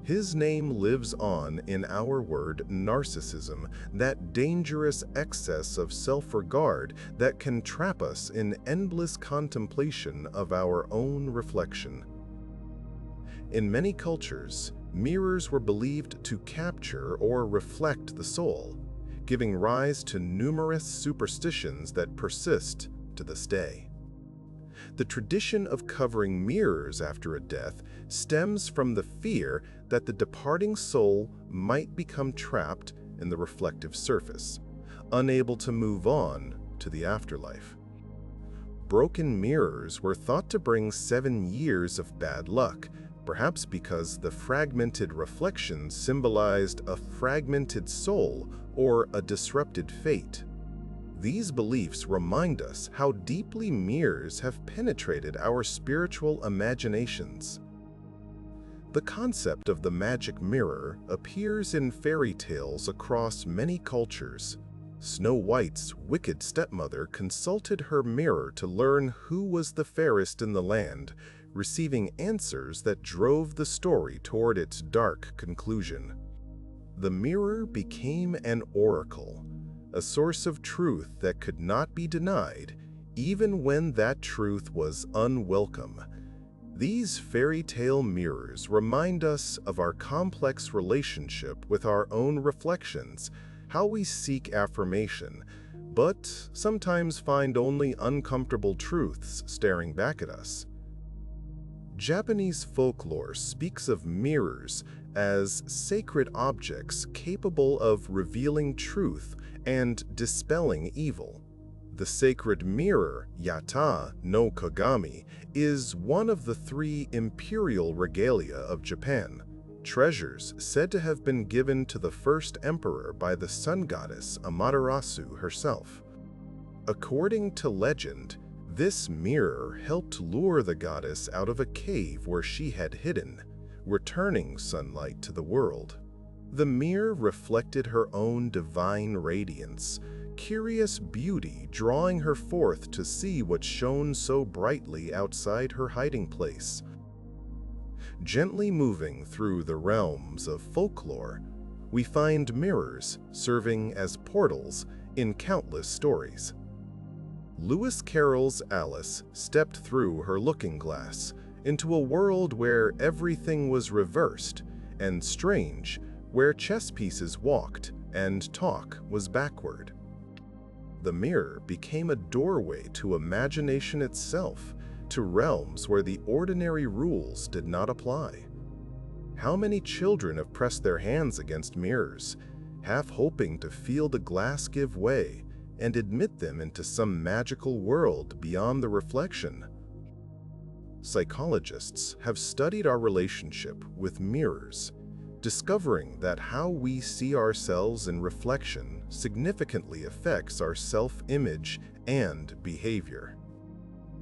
His name lives on in our word narcissism, that dangerous excess of self-regard that can trap us in endless contemplation of our own reflection. In many cultures, mirrors were believed to capture or reflect the soul, giving rise to numerous superstitions that persist to this day. The tradition of covering mirrors after a death stems from the fear that the departing soul might become trapped in the reflective surface, unable to move on to the afterlife. Broken mirrors were thought to bring 7 years of bad luck, perhaps because the fragmented reflection symbolized a fragmented soul or a disrupted fate. These beliefs remind us how deeply mirrors have penetrated our spiritual imaginations. The concept of the magic mirror appears in fairy tales across many cultures. Snow White's wicked stepmother consulted her mirror to learn who was the fairest in the land, receiving answers that drove the story toward its dark conclusion. The mirror became an oracle, a source of truth that could not be denied, even when that truth was unwelcome. These fairy tale mirrors remind us of our complex relationship with our own reflections, how we seek affirmation, but sometimes find only uncomfortable truths staring back at us. Japanese folklore speaks of mirrors as sacred objects capable of revealing truth and dispelling evil. The sacred mirror, Yata no Kagami, is one of the 3 imperial regalia of Japan, treasures said to have been given to the first emperor by the sun goddess Amaterasu herself. According to legend, this mirror helped lure the goddess out of a cave where she had hidden, returning sunlight to the world. The mirror reflected her own divine radiance, curious beauty drawing her forth to see what shone so brightly outside her hiding place. Gently moving through the realms of folklore, we find mirrors serving as portals in countless stories. Lewis Carroll's Alice stepped through her looking glass into a world where everything was reversed and strange, where chess pieces walked and talk was backward. The mirror became a doorway to imagination itself, to realms where the ordinary rules did not apply. How many children have pressed their hands against mirrors, half hoping to feel the glass give way and admit them into some magical world beyond the reflection? Psychologists have studied our relationship with mirrors, discovering that how we see ourselves in reflection significantly affects our self-image and behavior.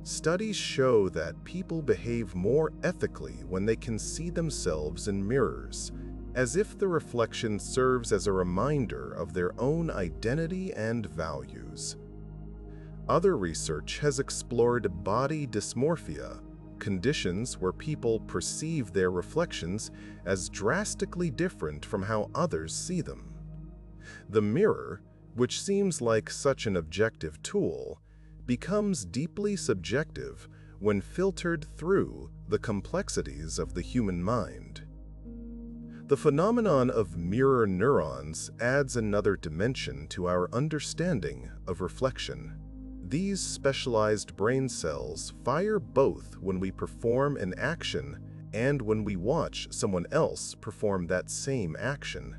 Studies show that people behave more ethically when they can see themselves in mirrors, as if the reflection serves as a reminder of their own identity and values. Other research has explored body dysmorphia, conditions where people perceive their reflections as drastically different from how others see them. The mirror, which seems like such an objective tool, becomes deeply subjective when filtered through the complexities of the human mind. The phenomenon of mirror neurons adds another dimension to our understanding of reflection. These specialized brain cells fire both when we perform an action and when we watch someone else perform that same action.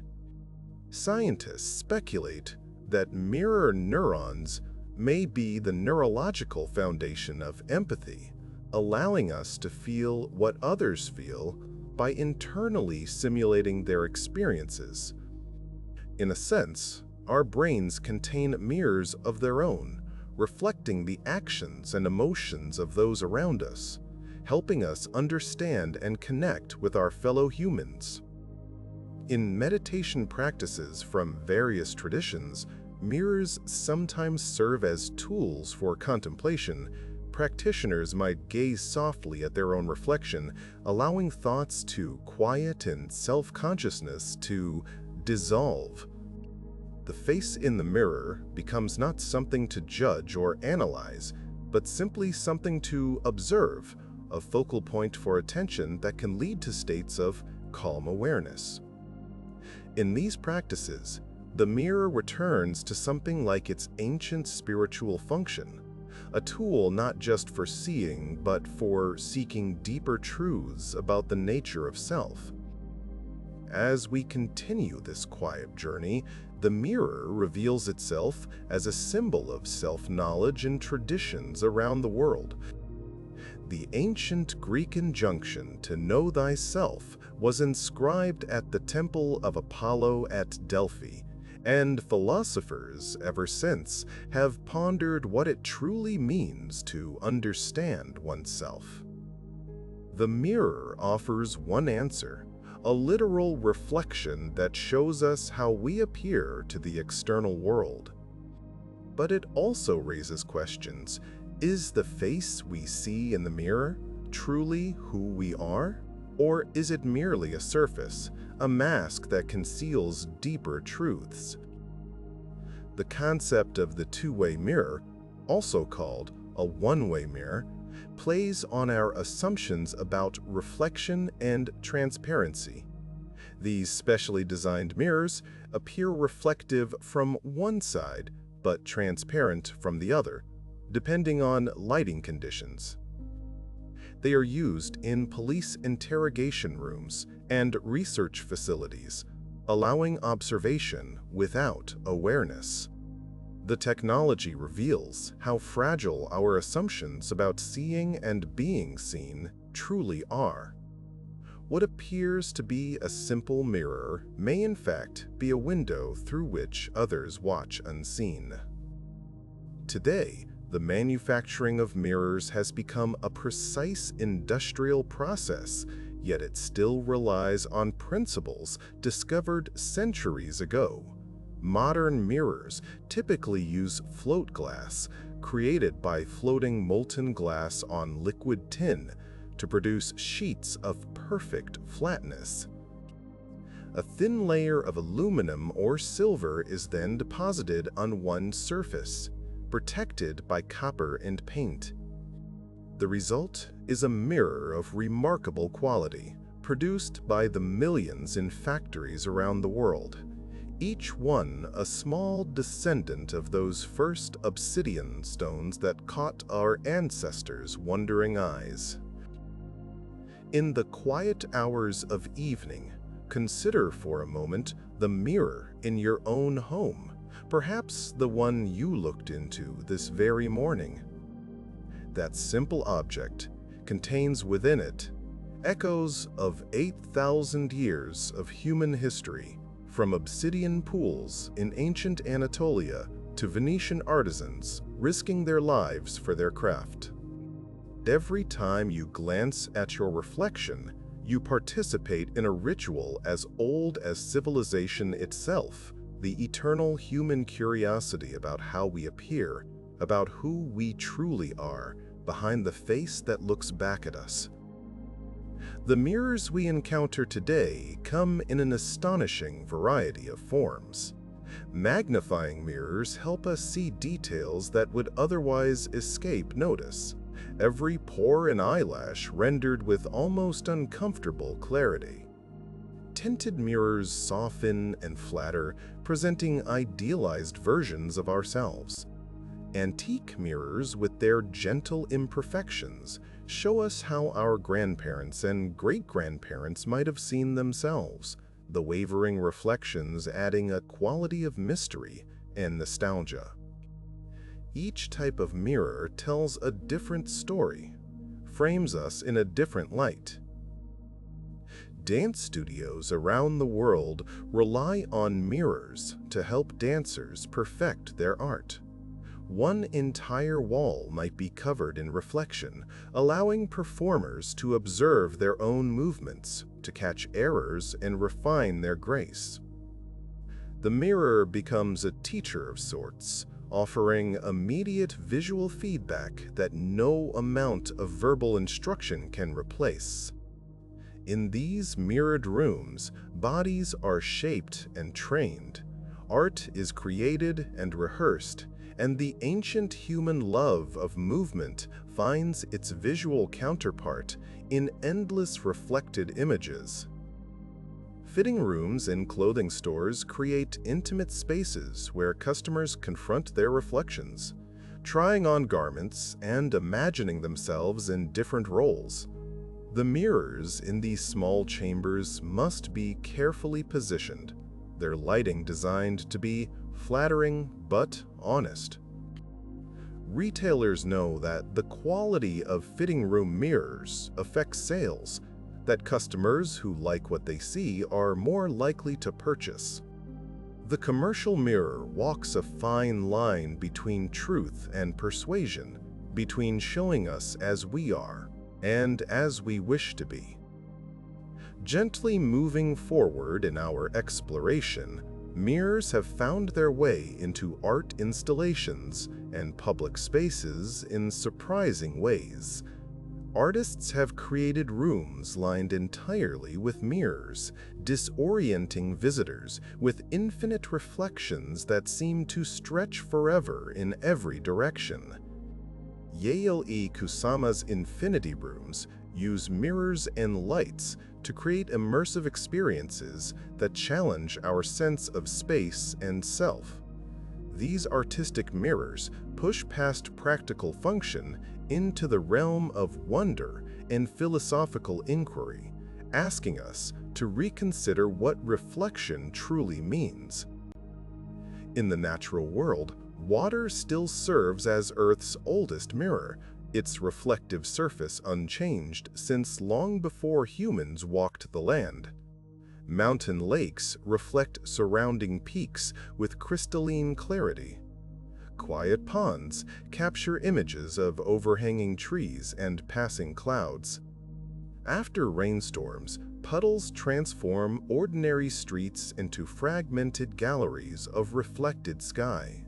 Scientists speculate that mirror neurons may be the neurological foundation of empathy, allowing us to feel what others feel by internally simulating their experiences. In a sense, our brains contain mirrors of their own, reflecting the actions and emotions of those around us, helping us understand and connect with our fellow humans. In meditation practices from various traditions, mirrors sometimes serve as tools for contemplation. Practitioners might gaze softly at their own reflection, allowing thoughts to quiet and self-consciousness to dissolve. The face in the mirror becomes not something to judge or analyze, but simply something to observe, a focal point for attention that can lead to states of calm awareness. In these practices, the mirror returns to something like its ancient spiritual function, a tool not just for seeing, but for seeking deeper truths about the nature of self. As we continue this quiet journey, the mirror reveals itself as a symbol of self-knowledge in traditions around the world. The ancient Greek injunction to know thyself was inscribed at the Temple of Apollo at Delphi, and philosophers ever since have pondered what it truly means to understand oneself. The mirror offers one answer, a literal reflection that shows us how we appear to the external world. But it also raises questions. Is the face we see in the mirror truly who we are? Or is it merely a surface, a mask that conceals deeper truths? The concept of the two-way mirror, also called a one-way mirror, plays on our assumptions about reflection and transparency. These specially designed mirrors appear reflective from one side, but transparent from the other, depending on lighting conditions. They are used in police interrogation rooms and research facilities, allowing observation without awareness. The technology reveals how fragile our assumptions about seeing and being seen truly are. What appears to be a simple mirror may in fact be a window through which others watch unseen. Today, the manufacturing of mirrors has become a precise industrial process, yet it still relies on principles discovered centuries ago. Modern mirrors typically use float glass, created by floating molten glass on liquid tin, to produce sheets of perfect flatness. A thin layer of aluminum or silver is then deposited on one surface, protected by copper and paint. The result is a mirror of remarkable quality, produced by the millions in factories around the world, each one a small descendant of those first obsidian stones that caught our ancestors' wondering eyes. In the quiet hours of evening, consider for a moment the mirror in your own home, perhaps the one you looked into this very morning. That simple object contains within it echoes of 8,000 years of human history, from obsidian pools in ancient Anatolia to Venetian artisans risking their lives for their craft. Every time you glance at your reflection, you participate in a ritual as old as civilization itself, the eternal human curiosity about how we appear, about who we truly are behind the face that looks back at us. The mirrors we encounter today come in an astonishing variety of forms. Magnifying mirrors help us see details that would otherwise escape notice, every pore and eyelash rendered with almost uncomfortable clarity. Tinted mirrors soften and flatter, presenting idealized versions of ourselves. Antique mirrors, with their gentle imperfections, show us how our grandparents and great-grandparents might have seen themselves, the wavering reflections adding a quality of mystery and nostalgia. Each type of mirror tells a different story, frames us in a different light. Dance studios around the world rely on mirrors to help dancers perfect their art. One entire wall might be covered in reflection, allowing performers to observe their own movements, to catch errors and refine their grace. The mirror becomes a teacher of sorts, offering immediate visual feedback that no amount of verbal instruction can replace. In these mirrored rooms, bodies are shaped and trained, art is created and rehearsed, and the ancient human love of movement finds its visual counterpart in endless reflected images. Fitting rooms in clothing stores create intimate spaces where customers confront their reflections, trying on garments and imagining themselves in different roles. The mirrors in these small chambers must be carefully positioned, their lighting designed to be flattering but honest. Retailers know that the quality of fitting room mirrors affects sales, that customers who like what they see are more likely to purchase. The commercial mirror walks a fine line between truth and persuasion, between showing us as we are and as we wish to be. Gently moving forward in our exploration, mirrors have found their way into art installations and public spaces in surprising ways. Artists have created rooms lined entirely with mirrors, disorienting visitors with infinite reflections that seem to stretch forever in every direction. Yale Kusama's infinity rooms use mirrors and lights to create immersive experiences that challenge our sense of space and self. These artistic mirrors push past practical function into the realm of wonder and philosophical inquiry, asking us to reconsider what reflection truly means. In the natural world, water still serves as Earth's oldest mirror, its reflective surface unchanged since long before humans walked the land. Mountain lakes reflect surrounding peaks with crystalline clarity. Quiet ponds capture images of overhanging trees and passing clouds. After rainstorms, puddles transform ordinary streets into fragmented galleries of reflected sky.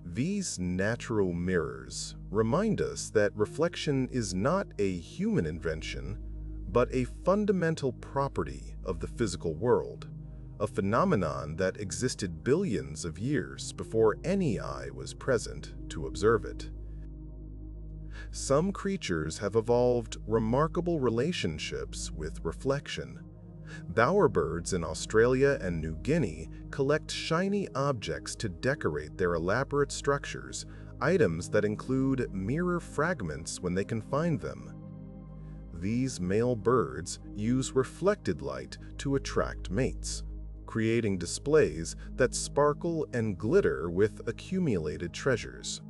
These natural mirrors remind us that reflection is not a human invention, but a fundamental property of the physical world, a phenomenon that existed billions of years before any eye was present to observe it. Some creatures have evolved remarkable relationships with reflection. Bowerbirds in Australia and New Guinea collect shiny objects to decorate their elaborate structures, items that include mirror fragments when they can find them. These male birds use reflected light to attract mates, creating displays that sparkle and glitter with accumulated treasures.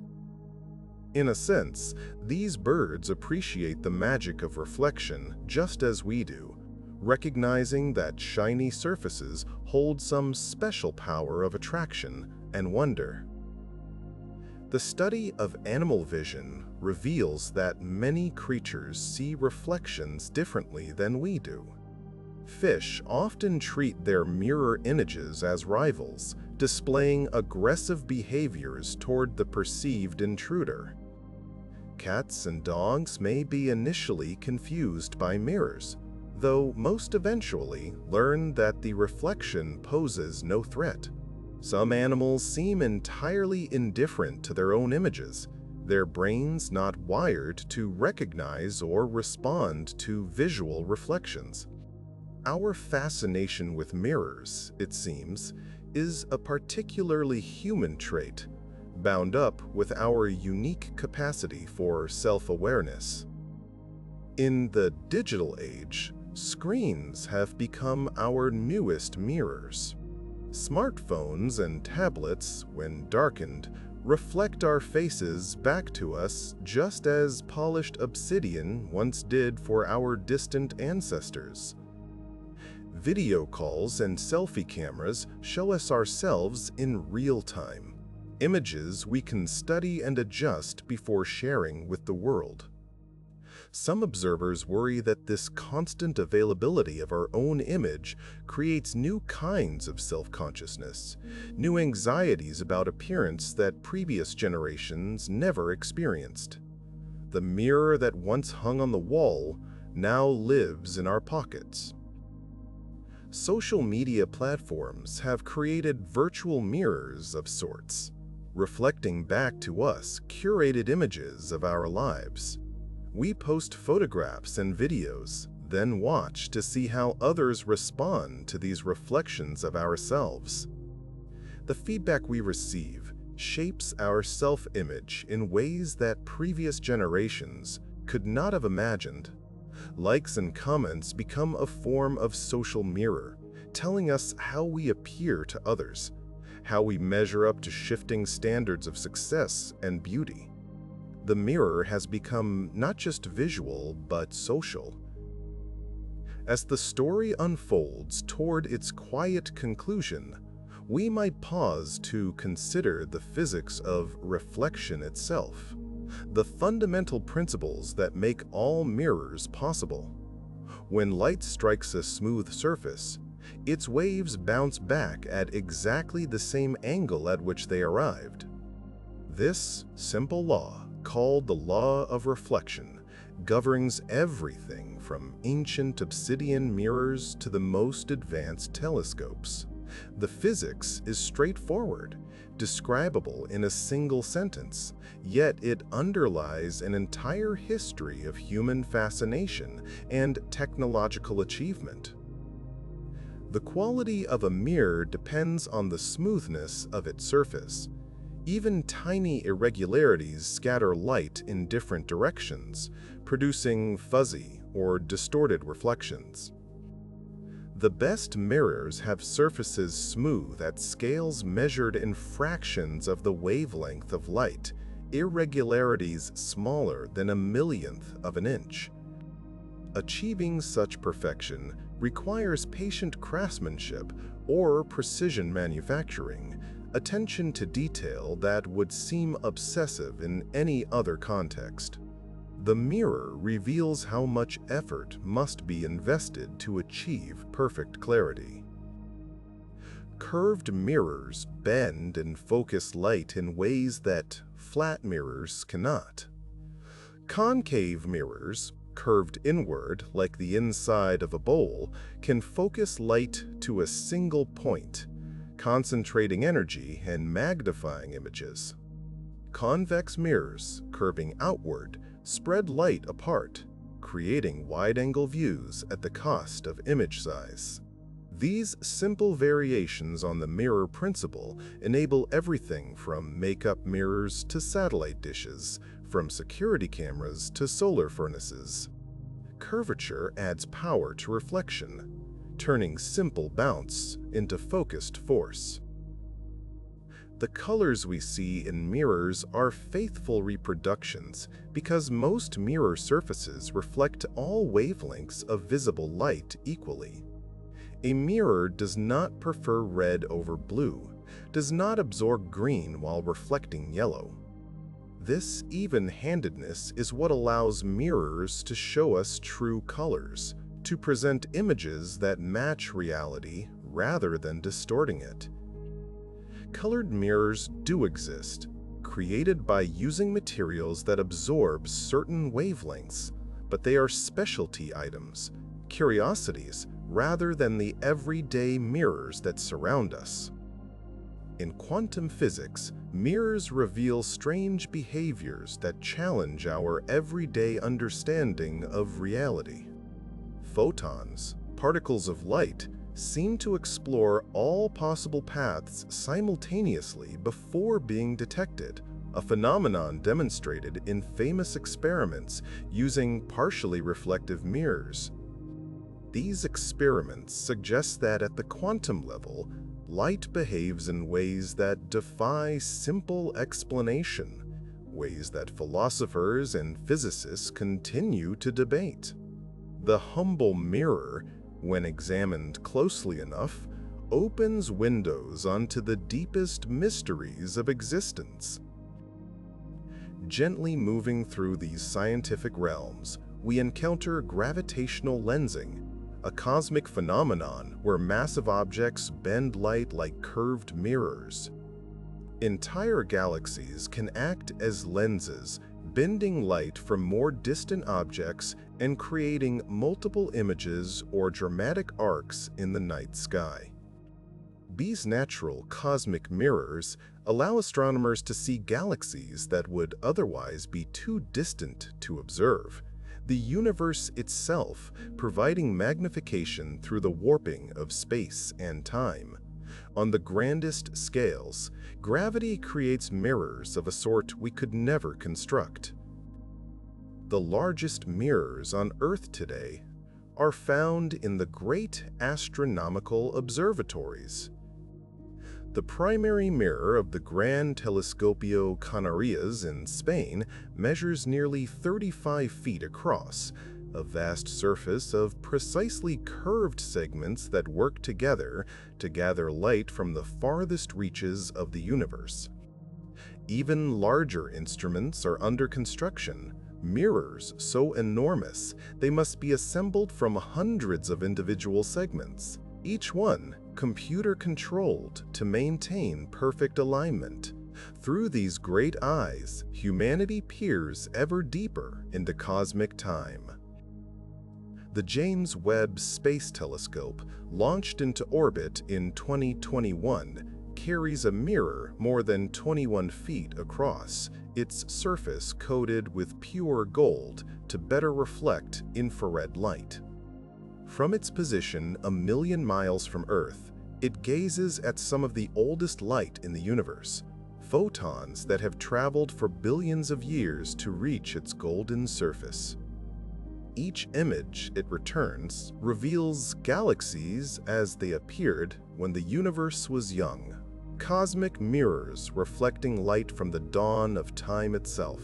In a sense, these birds appreciate the magic of reflection just as we do, recognizing that shiny surfaces hold some special power of attraction and wonder. The study of animal vision reveals that many creatures see reflections differently than we do. Fish often treat their mirror images as rivals, displaying aggressive behaviors toward the perceived intruder. Cats and dogs may be initially confused by mirrors, though most eventually learn that the reflection poses no threat. Some animals seem entirely indifferent to their own images, their brains not wired to recognize or respond to visual reflections. Our fascination with mirrors, it seems, is a particularly human trait, bound up with our unique capacity for self-awareness. In the digital age, screens have become our newest mirrors. Smartphones and tablets, when darkened, reflect our faces back to us just as polished obsidian once did for our distant ancestors. Video calls and selfie cameras show us ourselves in real time, images we can study and adjust before sharing with the world. Some observers worry that this constant availability of our own image creates new kinds of self-consciousness, new anxieties about appearance that previous generations never experienced. The mirror that once hung on the wall now lives in our pockets. Social media platforms have created virtual mirrors of sorts, reflecting back to us curated images of our lives. We post photographs and videos, then watch to see how others respond to these reflections of ourselves. The feedback we receive shapes our self-image in ways that previous generations could not have imagined. Likes and comments become a form of social mirror, telling us how we appear to others, how we measure up to shifting standards of success and beauty. The mirror has become not just visual, but social. As the story unfolds toward its quiet conclusion, we might pause to consider the physics of reflection itself, the fundamental principles that make all mirrors possible. When light strikes a smooth surface, its waves bounce back at exactly the same angle at which they arrived. This simple law, called the law of reflection, governs everything from ancient obsidian mirrors to the most advanced telescopes. The physics is straightforward, describable in a single sentence, yet it underlies an entire history of human fascination and technological achievement. The quality of a mirror depends on the smoothness of its surface. Even tiny irregularities scatter light in different directions, producing fuzzy or distorted reflections. The best mirrors have surfaces smooth at scales measured in fractions of the wavelength of light, irregularities smaller than a millionth of an inch. Achieving such perfection requires patient craftsmanship or precision manufacturing, attention to detail that would seem obsessive in any other context. The mirror reveals how much effort must be invested to achieve perfect clarity. Curved mirrors bend and focus light in ways that flat mirrors cannot. Concave mirrors, curved inward like the inside of a bowl, can focus light to a single point, concentrating energy and magnifying images. Convex mirrors, curving outward, spread light apart, creating wide-angle views at the cost of image size. These simple variations on the mirror principle enable everything from makeup mirrors to satellite dishes, from security cameras to solar furnaces. Curvature adds power to reflection, turning simple bounce into focused force. The colors we see in mirrors are faithful reproductions because most mirror surfaces reflect all wavelengths of visible light equally. A mirror does not prefer red over blue, does not absorb green while reflecting yellow. This even-handedness is what allows mirrors to show us true colors, to present images that match reality rather than distorting it. Colored mirrors do exist, created by using materials that absorb certain wavelengths, but they are specialty items, curiosities, rather than the everyday mirrors that surround us. In quantum physics, mirrors reveal strange behaviors that challenge our everyday understanding of reality. Photons, particles of light, seem to explore all possible paths simultaneously before being detected, a phenomenon demonstrated in famous experiments using partially reflective mirrors. These experiments suggest that at the quantum level, light behaves in ways that defy simple explanation, ways that philosophers and physicists continue to debate. The humble mirror, when examined closely enough, opens windows onto the deepest mysteries of existence. Gently moving through these scientific realms, we encounter gravitational lensing, a cosmic phenomenon where massive objects bend light like curved mirrors. Entire galaxies can act as lenses, bending light from more distant objects and creating multiple images or dramatic arcs in the night sky. These natural cosmic mirrors allow astronomers to see galaxies that would otherwise be too distant to observe, the universe itself providing magnification through the warping of space and time. On the grandest scales, gravity creates mirrors of a sort we could never construct. The largest mirrors on Earth today are found in the great astronomical observatories. The primary mirror of the Gran Telescopio Canarias in Spain measures nearly 35 feet across, a vast surface of precisely curved segments that work together to gather light from the farthest reaches of the universe. Even larger instruments are under construction, mirrors so enormous they must be assembled from hundreds of individual segments, each one computer-controlled to maintain perfect alignment. Through these great eyes, humanity peers ever deeper into cosmic time. The James Webb Space Telescope, launched into orbit in 2021, carries a mirror more than 21 feet across, its surface coated with pure gold to better reflect infrared light. From its position 1 million miles from Earth, it gazes at some of the oldest light in the universe, photons that have traveled for billions of years to reach its golden surface. Each image it returns reveals galaxies as they appeared when the universe was young, cosmic mirrors reflecting light from the dawn of time itself.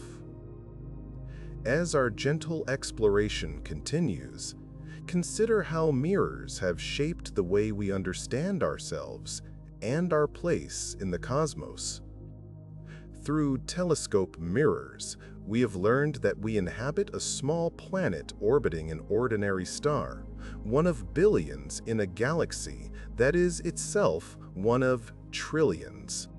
As our gentle exploration continues, consider how mirrors have shaped the way we understand ourselves and our place in the cosmos. Through telescope mirrors, we have learned that we inhabit a small planet orbiting an ordinary star, one of billions in a galaxy that is itself one of trillions.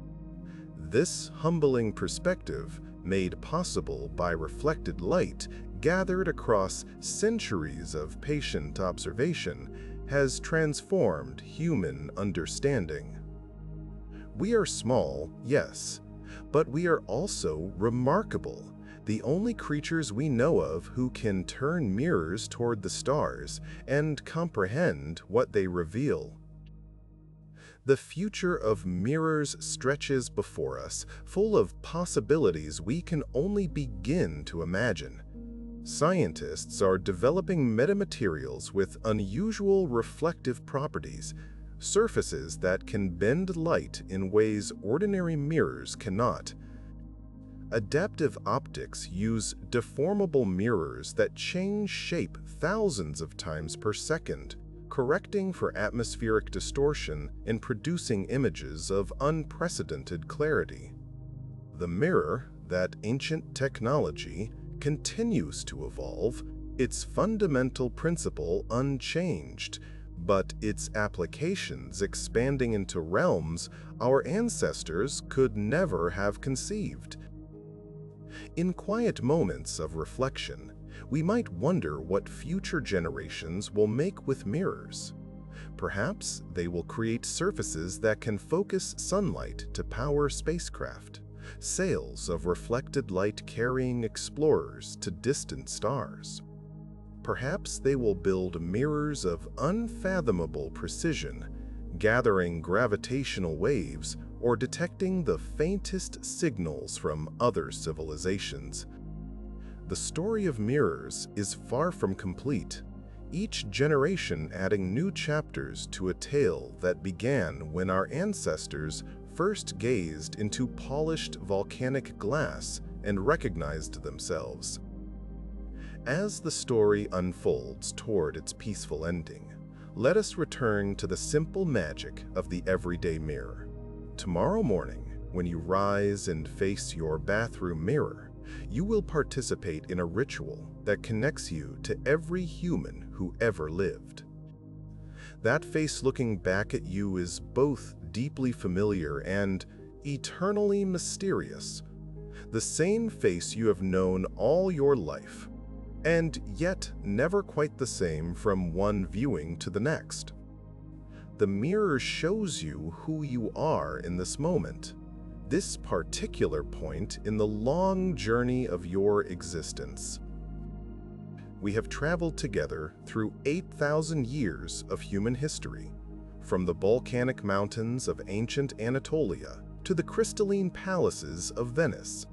This humbling perspective, made possible by reflected light gathered across centuries of patient observation, has transformed human understanding. We are small, yes, but we are also remarkable, the only creatures we know of who can turn mirrors toward the stars and comprehend what they reveal. The future of mirrors stretches before us, full of possibilities we can only begin to imagine. Scientists are developing metamaterials with unusual reflective properties, surfaces that can bend light in ways ordinary mirrors cannot. Adaptive optics use deformable mirrors that change shape thousands of times per second, correcting for atmospheric distortion and producing images of unprecedented clarity. The mirror, that ancient technology, continues to evolve, its fundamental principle unchanged, but its applications expanding into realms our ancestors could never have conceived. In quiet moments of reflection, we might wonder what future generations will make with mirrors. Perhaps they will create surfaces that can focus sunlight to power spacecraft, sails of reflected light carrying explorers to distant stars. Perhaps they will build mirrors of unfathomable precision, gathering gravitational waves or detecting the faintest signals from other civilizations. The story of mirrors is far from complete, each generation adding new chapters to a tale that began when our ancestors first gazed into polished volcanic glass and recognized themselves. As the story unfolds toward its peaceful ending, let us return to the simple magic of the everyday mirror. Tomorrow morning, when you rise and face your bathroom mirror, you will participate in a ritual that connects you to every human who ever lived. That face looking back at you is both deeply familiar and eternally mysterious. The same face you have known all your life, and yet never quite the same from one viewing to the next. The mirror shows you who you are in this moment, this particular point in the long journey of your existence. We have traveled together through 8,000 years of human history, from the volcanic mountains of ancient Anatolia to the crystalline palaces of Venice,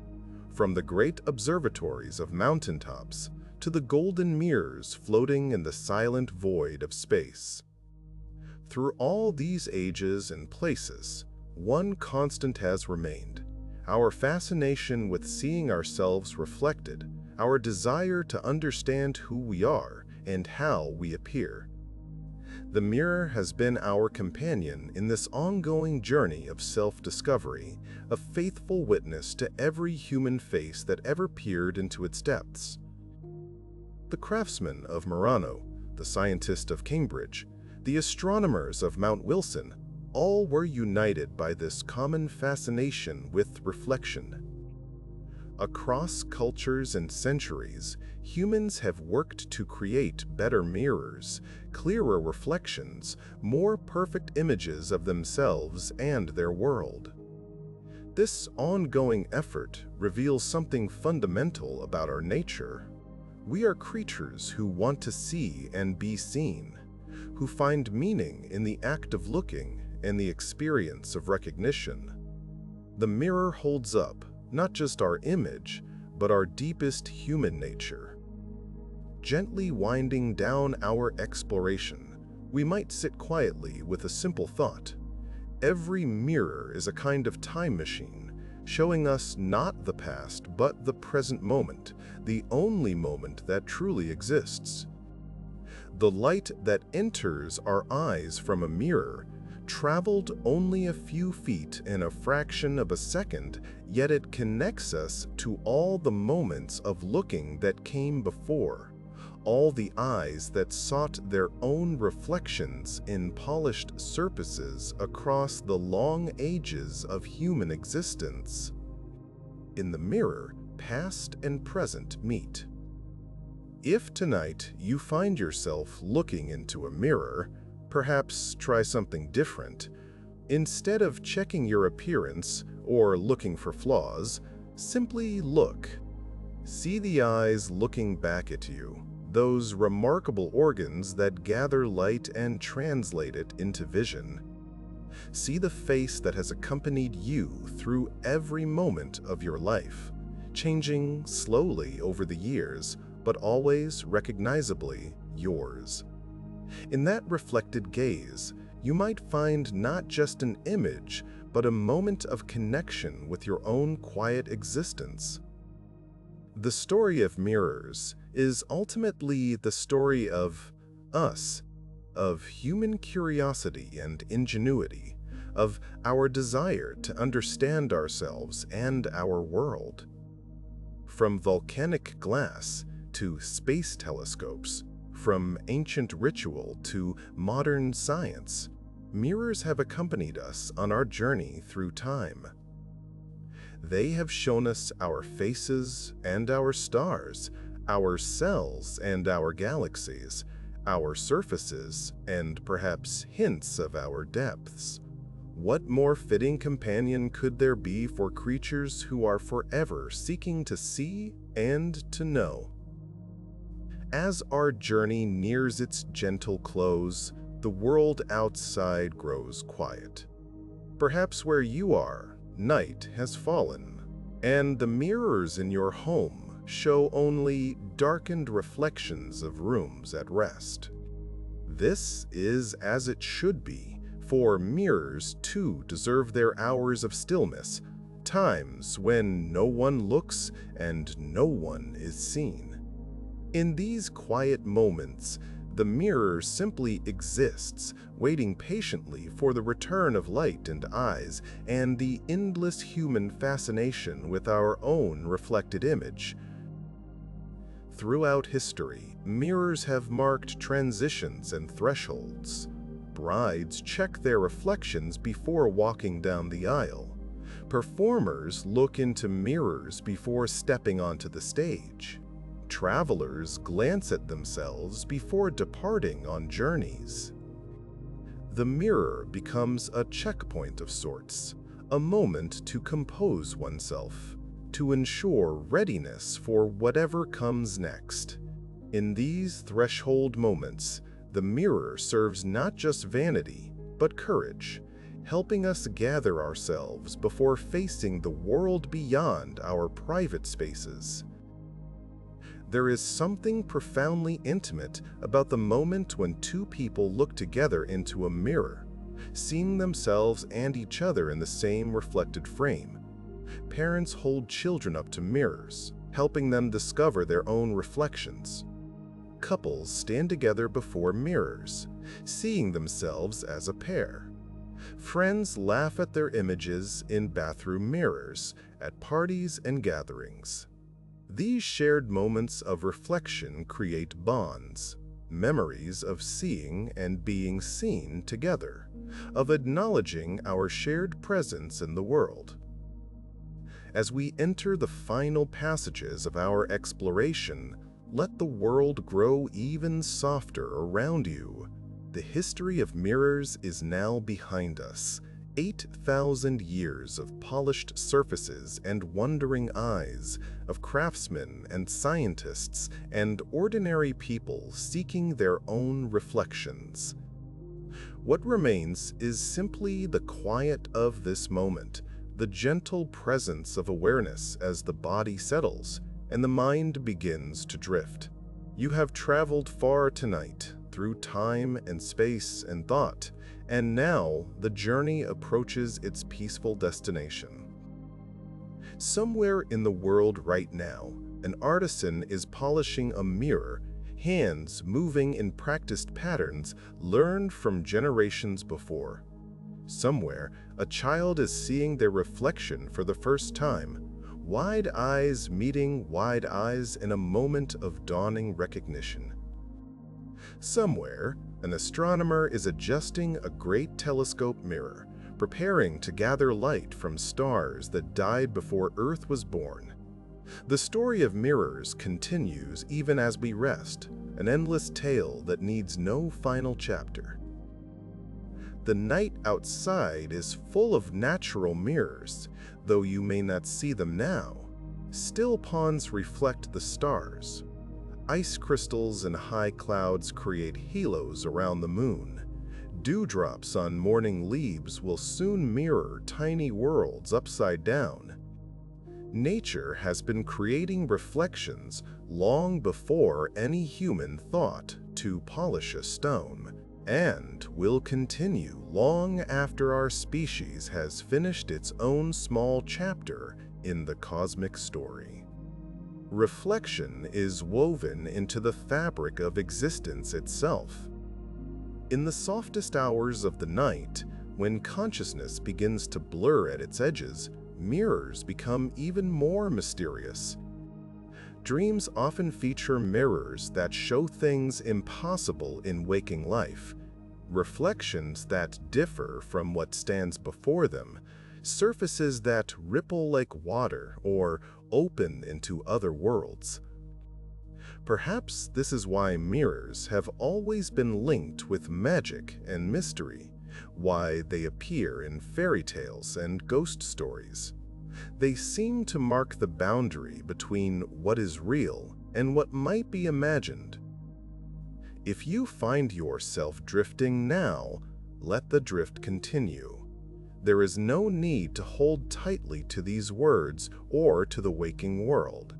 from the great observatories of mountaintops to the golden mirrors floating in the silent void of space. Through all these ages and places, one constant has remained: our fascination with seeing ourselves reflected, our desire to understand who we are and how we appear. The mirror has been our companion in this ongoing journey of self-discovery, a faithful witness to every human face that ever peered into its depths. The craftsmen of Murano, the scientist of Cambridge, the astronomers of Mount Wilson, all were united by this common fascination with reflection. Across cultures and centuries, humans have worked to create better mirrors, clearer reflections, more perfect images of themselves and their world. This ongoing effort reveals something fundamental about our nature. We are creatures who want to see and be seen, who find meaning in the act of looking and the experience of recognition. The mirror holds up not just our image, but our deepest human nature. Gently winding down our exploration, we might sit quietly with a simple thought. Every mirror is a kind of time machine, showing us not the past, but the present moment, the only moment that truly exists. The light that enters our eyes from a mirror traveled only a few feet in a fraction of a second, yet it connects us to all the moments of looking that came before, all the eyes that sought their own reflections in polished surfaces across the long ages of human existence. In the mirror, past and present meet. If tonight you find yourself looking into a mirror, perhaps try something different. Instead of checking your appearance or looking for flaws, simply look. See the eyes looking back at you, those remarkable organs that gather light and translate it into vision. See the face that has accompanied you through every moment of your life, changing slowly over the years, but always recognizably yours. In that reflected gaze, you might find not just an image, but a moment of connection with your own quiet existence. The story of mirrors is ultimately the story of us, of human curiosity and ingenuity, of our desire to understand ourselves and our world. From volcanic glass to space telescopes, from ancient ritual to modern science, mirrors have accompanied us on our journey through time. They have shown us our faces and our stars, our cells and our galaxies, our surfaces and perhaps hints of our depths. What more fitting companion could there be for creatures who are forever seeking to see and to know? As our journey nears its gentle close, the world outside grows quiet. Perhaps where you are, night has fallen, and the mirrors in your home show only darkened reflections of rooms at rest. This is as it should be, for mirrors too deserve their hours of stillness, times when no one looks and no one is seen. In these quiet moments, the mirror simply exists, waiting patiently for the return of light and eyes and the endless human fascination with our own reflected image. Throughout history, mirrors have marked transitions and thresholds. Brides check their reflections before walking down the aisle. Performers look into mirrors before stepping onto the stage. Travelers glance at themselves before departing on journeys. The mirror becomes a checkpoint of sorts, a moment to compose oneself, to ensure readiness for whatever comes next. In these threshold moments, the mirror serves not just vanity, but courage, helping us gather ourselves before facing the world beyond our private spaces. There is something profoundly intimate about the moment when two people look together into a mirror, seeing themselves and each other in the same reflected frame. Parents hold children up to mirrors, helping them discover their own reflections. Couples stand together before mirrors, seeing themselves as a pair. Friends laugh at their images in bathroom mirrors, at parties and gatherings. These shared moments of reflection create bonds, memories of seeing and being seen together, of acknowledging our shared presence in the world. As we enter the final passages of our exploration, let the world grow even softer around you. The history of mirrors is now behind us. 8,000 years of polished surfaces and wondering eyes, of craftsmen and scientists and ordinary people seeking their own reflections. What remains is simply the quiet of this moment, the gentle presence of awareness as the body settles and the mind begins to drift. You have traveled far tonight, through time and space and thought, and now the journey approaches its peaceful destination. Somewhere in the world right now, an artisan is polishing a mirror, hands moving in practiced patterns learned from generations before. Somewhere, a child is seeing their reflection for the first time, wide eyes meeting wide eyes in a moment of dawning recognition. Somewhere, an astronomer is adjusting a great telescope mirror, preparing to gather light from stars that died before Earth was born. The story of mirrors continues even as we rest, an endless tale that needs no final chapter. The night outside is full of natural mirrors, though you may not see them now. Still ponds reflect the stars. Ice crystals and high clouds create halos around the moon. Dewdrops on morning leaves will soon mirror tiny worlds upside down. Nature has been creating reflections long before any human thought to polish a stone, and will continue long after our species has finished its own small chapter in the cosmic story. Reflection is woven into the fabric of existence itself. In the softest hours of the night, when consciousness begins to blur at its edges, mirrors become even more mysterious. Dreams often feature mirrors that show things impossible in waking life, reflections that differ from what stands before them, surfaces that ripple like water or open into other worlds. Perhaps this is why mirrors have always been linked with magic and mystery, why they appear in fairy tales and ghost stories. They seem to mark the boundary between what is real and what might be imagined. If you find yourself drifting now, let the drift continue. There is no need to hold tightly to these words or to the waking world.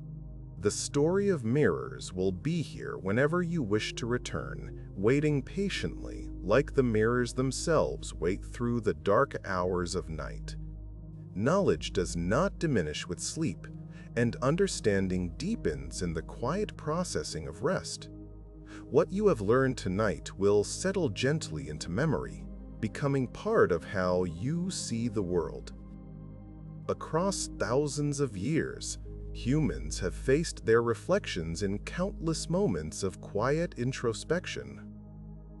The story of mirrors will be here whenever you wish to return, waiting patiently, like the mirrors themselves wait through the dark hours of night. Knowledge does not diminish with sleep, and understanding deepens in the quiet processing of rest. What you have learned tonight will settle gently into memory, becoming part of how you see the world. Across thousands of years, humans have faced their reflections in countless moments of quiet introspection.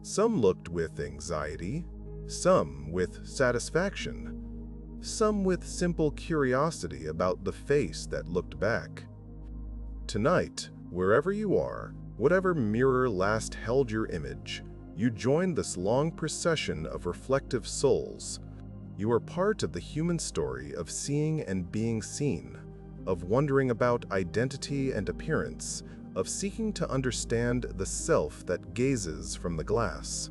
Some looked with anxiety, some with satisfaction, some with simple curiosity about the face that looked back. Tonight, wherever you are, whatever mirror last held your image, you join this long procession of reflective souls. You are part of the human story of seeing and being seen, of wondering about identity and appearance, of seeking to understand the self that gazes from the glass.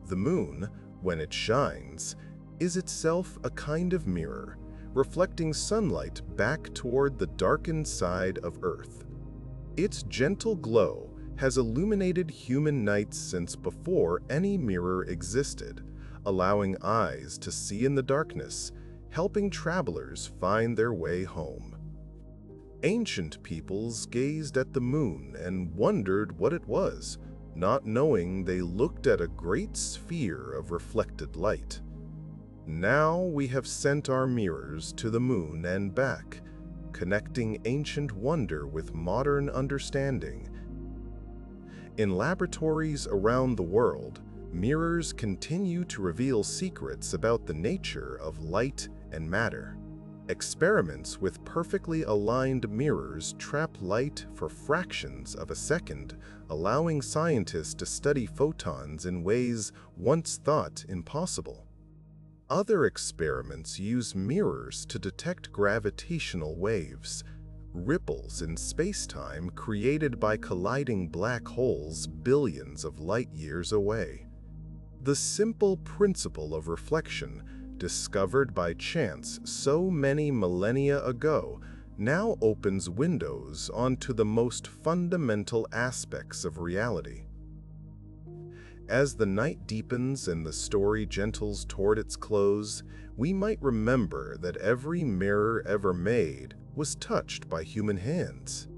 The moon, when it shines, is itself a kind of mirror, reflecting sunlight back toward the darkened side of Earth. Its gentle glow has illuminated human nights since before any mirror existed, allowing eyes to see in the darkness, helping travelers find their way home. Ancient peoples gazed at the moon and wondered what it was, not knowing they looked at a great sphere of reflected light. Now we have sent our mirrors to the moon and back, connecting ancient wonder with modern understanding. In laboratories around the world, mirrors continue to reveal secrets about the nature of light and matter. Experiments with perfectly aligned mirrors trap light for fractions of a second, allowing scientists to study photons in ways once thought impossible. Other experiments use mirrors to detect gravitational waves, ripples in space-time created by colliding black holes billions of light-years away. The simple principle of reflection, discovered by chance so many millennia ago, now opens windows onto the most fundamental aspects of reality. As the night deepens and the story gentles toward its close, we might remember that every mirror ever made was touched by human hands.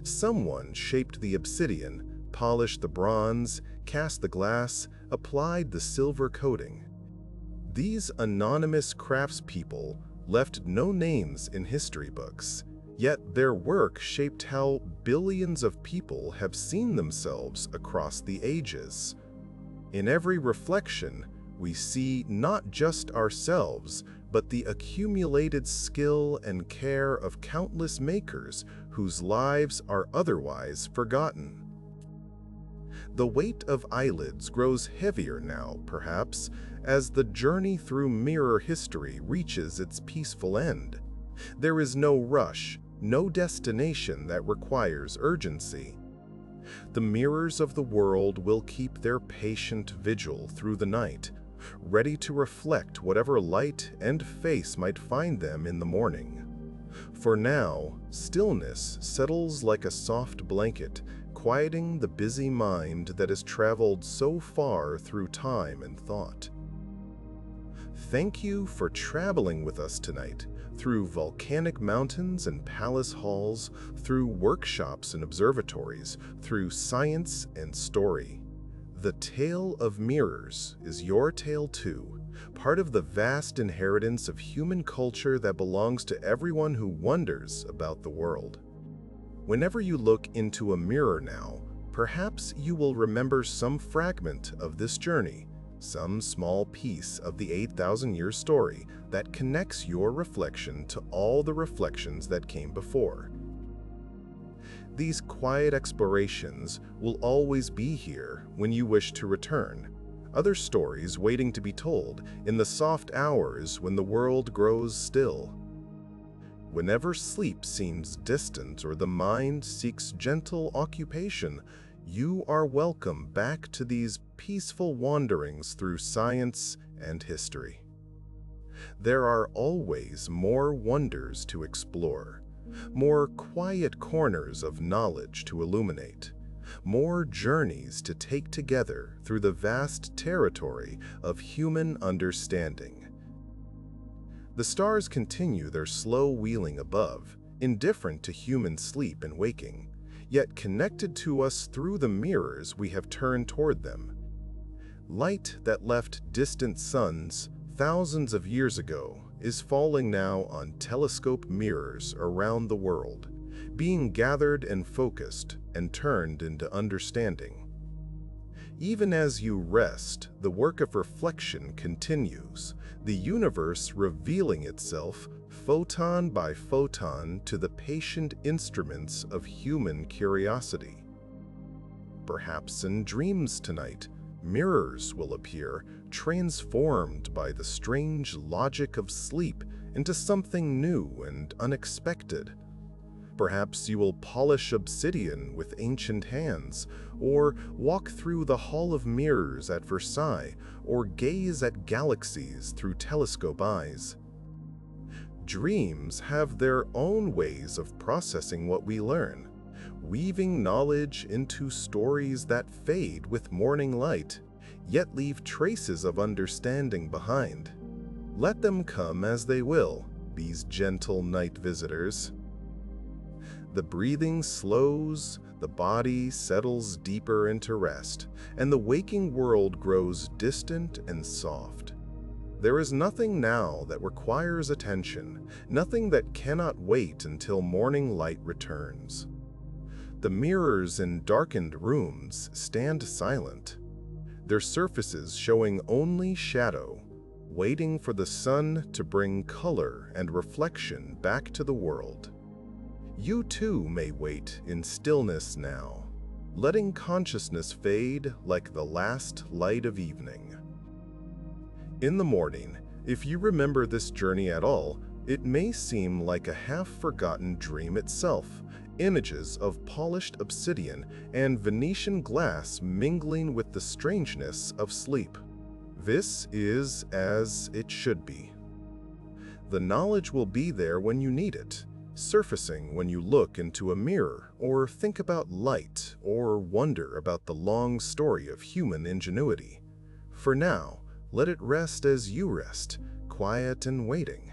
Someone shaped the obsidian, polished the bronze, cast the glass, applied the silver coating. These anonymous craftspeople left no names in history books, yet their work shaped how billions of people have seen themselves across the ages. In every reflection, we see not just ourselves, but the accumulated skill and care of countless makers whose lives are otherwise forgotten. The weight of eyelids grows heavier now, perhaps, as the journey through mirror history reaches its peaceful end. There is no rush, no destination that requires urgency. The mirrors of the world will keep their patient vigil through the night, ready to reflect whatever light and face might find them in the morning. For now, stillness settles like a soft blanket, quieting the busy mind that has traveled so far through time and thought. Thank you for traveling with us tonight, through volcanic mountains and palace halls, through workshops and observatories, through science and story. The tale of mirrors is your tale too, part of the vast inheritance of human culture that belongs to everyone who wonders about the world. Whenever you look into a mirror now, perhaps you will remember some fragment of this journey, some small piece of the 8,000-year story that connects your reflection to all the reflections that came before. These quiet explorations will always be here when you wish to return, other stories waiting to be told in the soft hours when the world grows still. Whenever sleep seems distant or the mind seeks gentle occupation, you are welcome back to these peaceful wanderings through science and history. There are always more wonders to explore, more quiet corners of knowledge to illuminate, more journeys to take together through the vast territory of human understanding. The stars continue their slow wheeling above, indifferent to human sleep and waking, yet connected to us through the mirrors we have turned toward them. Light that left distant suns thousands of years ago is falling now on telescope mirrors around the world, being gathered and focused and turned into understanding. Even as you rest, the work of reflection continues, the universe revealing itself photon by photon to the patient instruments of human curiosity. Perhaps in dreams tonight, mirrors will appear, transformed by the strange logic of sleep into something new and unexpected. Perhaps you will polish obsidian with ancient hands, or walk through the Hall of Mirrors at Versailles, or gaze at galaxies through telescope eyes. Dreams have their own ways of processing what we learn, weaving knowledge into stories that fade with morning light, yet leave traces of understanding behind. Let them come as they will, these gentle night visitors. The breathing slows, the body settles deeper into rest, and the waking world grows distant and soft. There is nothing now that requires attention, nothing that cannot wait until morning light returns. The mirrors in darkened rooms stand silent, their surfaces showing only shadow, waiting for the sun to bring color and reflection back to the world. You too may wait in stillness now, letting consciousness fade like the last light of evening. In the morning, if you remember this journey at all, it may seem like a half-forgotten dream itself, images of polished obsidian and Venetian glass mingling with the strangeness of sleep. This is as it should be. The knowledge will be there when you need it, surfacing when you look into a mirror or think about light or wonder about the long story of human ingenuity. For now, let it rest as you rest, quiet and waiting.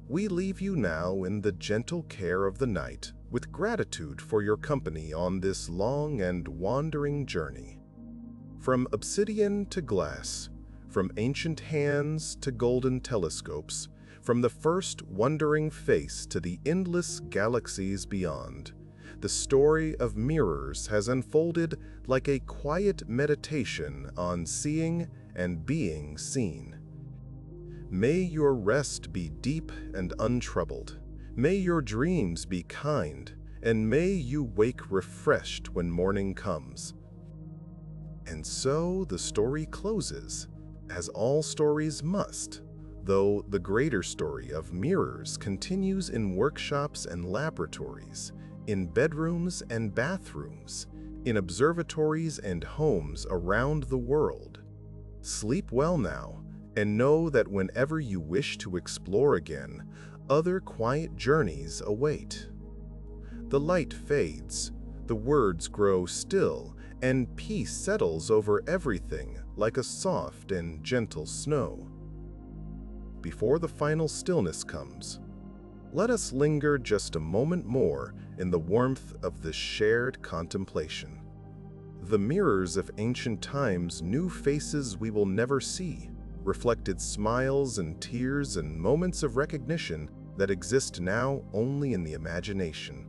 We leave you now in the gentle care of the night, with gratitude for your company on this long and wandering journey. From obsidian to glass, from ancient hands to golden telescopes, from the first wondering face to the endless galaxies beyond, the story of mirrors has unfolded like a quiet meditation on seeing and being seen. May your rest be deep and untroubled. May your dreams be kind, and may you wake refreshed when morning comes. And so the story closes, as all stories must, though the greater story of mirrors continues in workshops and laboratories, in bedrooms and bathrooms, in observatories and homes around the world. Sleep well now, and know that whenever you wish to explore again, other quiet journeys await. The light fades, the words grow still, and peace settles over everything like a soft and gentle snow. Before the final stillness comes, let us linger just a moment more in the warmth of this shared contemplation. The mirrors of ancient times knew faces we will never see, reflected smiles and tears and moments of recognition that exist now only in the imagination.